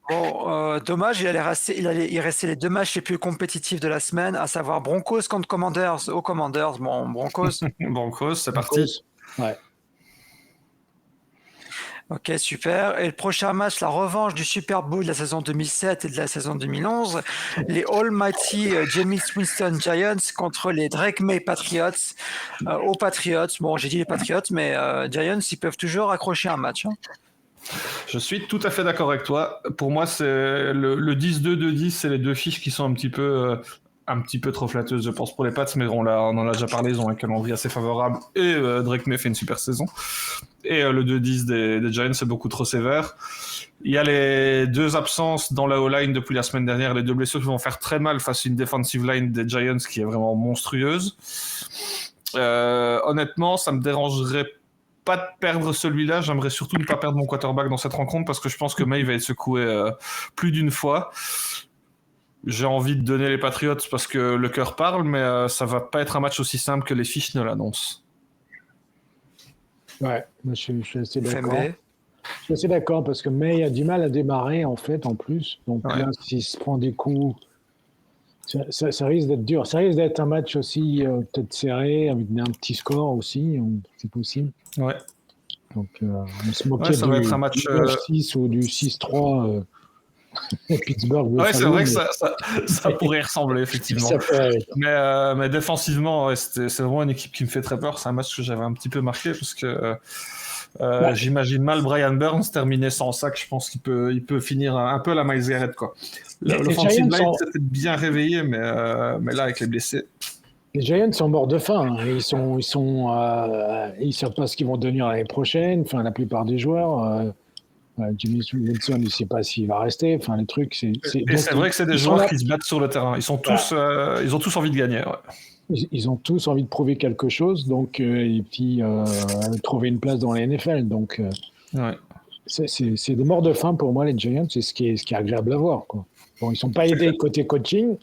Bon, dommage, il restait les deux matchs les plus compétitifs de la semaine, à savoir Broncos contre Commanders aux Commanders. Bon, Broncos. Broncos, c'est parti. Ouais. Ok, super. Et le prochain match, la revanche du Super Bowl de la saison 2007 et de la saison 2011, les Almighty Jameis Winston Giants contre les Drake May Patriots aux Patriots. Bon, j'ai dit les Patriots, mais Giants, ils peuvent toujours accrocher un match. Hein. Je suis tout à fait d'accord avec toi. Pour moi, c'est le 10-2-2-10, c'est les deux fiches qui sont un petit peu trop flatteuses, je pense, pour les Pats, mais on en a déjà parlé, ils ont un calendrier assez favorable, et Drake May fait une super saison. Et le 2-10 des Giants, c'est beaucoup trop sévère. Il y a les deux absences dans la O-line depuis la semaine dernière, les deux blessures qui vont faire très mal face à une defensive line des Giants qui est vraiment monstrueuse. Honnêtement, ça me dérangerait pas perdre celui-là, j'aimerais surtout ne pas perdre mon quarterback dans cette rencontre parce que je pense que May va être secoué plus d'une fois. J'ai envie de donner les Patriots parce que le cœur parle, mais ça va pas être un match aussi simple que les fiches ne l'annoncent. Ouais, moi, je suis assez d'accord. FMB. Je suis assez d'accord parce que May a du mal à démarrer en fait en plus. Donc Ouais. là, s'il se prend des coups, ça risque d'être dur. Ça risque d'être un match aussi peut-être serré avec un petit score aussi, c'est possible. Ouais. Donc on se moquait Ça va être un match, du 9-6 ou du 6-3 Pittsburgh. Ouais, c'est Buffalo, vrai que mais ça pourrait ressembler effectivement. ça fait- Mais défensivement, ouais, c'est vraiment une équipe qui me fait très peur. C'est un match que j'avais un petit peu marqué parce que j'imagine mal Brian Burns terminer sans sac. Je pense qu'il peut finir un peu à la Myles Garrett, quoi. L'offensive line s'était bien réveillé, mais là avec les blessés. Les Giants sont morts de faim. Hein. Ils savent pas ce qu'ils vont devenir l'année prochaine. Enfin, la plupart des joueurs. Jimmy Wilson, il ne sait pas s'il va rester. Enfin, les trucs, c'est vrai que c'est des joueurs qui se battent sur le terrain. Ils sont tous, ils ont tous envie de gagner. Ouais. Ils ont tous envie de prouver quelque chose, donc et puis trouver une place dans la NFL. Donc, Ouais. c'est des morts de faim pour moi, les Giants. C'est ce qui est agréable à voir. Quoi. Bon, ils ne sont pas aidés côté coaching,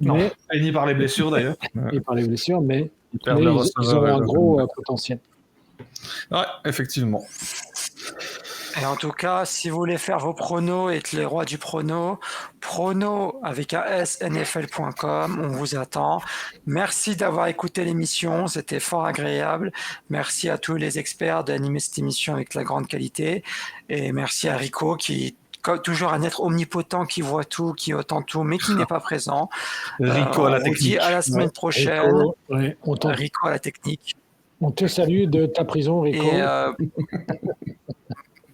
Non, mais, et ni par les blessures d'ailleurs. et par les blessures, mais perdent ils leur ont receveur, un gros potentiel. Ouais, effectivement. Et en tout cas, si vous voulez faire vos pronos et être les rois du prono avec un S, NFL.com, on vous attend. Merci d'avoir écouté l'émission, c'était fort agréable. Merci à tous les experts d'animer cette émission avec la grande qualité. Et merci à Rico qui toujours un être omnipotent qui voit tout, qui entend tout, mais qui n'est pas présent. Rico à la on vous dit technique. à la semaine prochaine. Rico à la technique. On te salue de ta prison, Rico. Et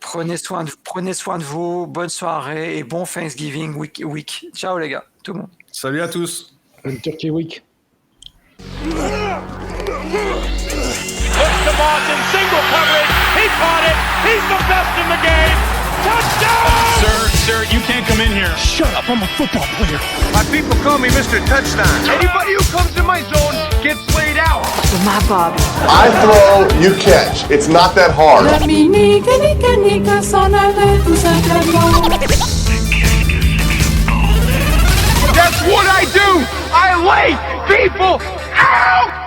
prenez soin de vous, bonne soirée et bon Thanksgiving week. Ciao les gars, tout le monde. Salut à tous. Bonne Turkey Week. Puts the Moss in single coverage. He caught it. He's the best in the game. Touchdown! Sir, you can't come in here. Shut up, I'm a football player. My people call me Mr. Touchdown. Anybody who comes in my zone gets laid out. My Bobby. I throw, you catch. It's not that hard. That's what I do. I lay people out.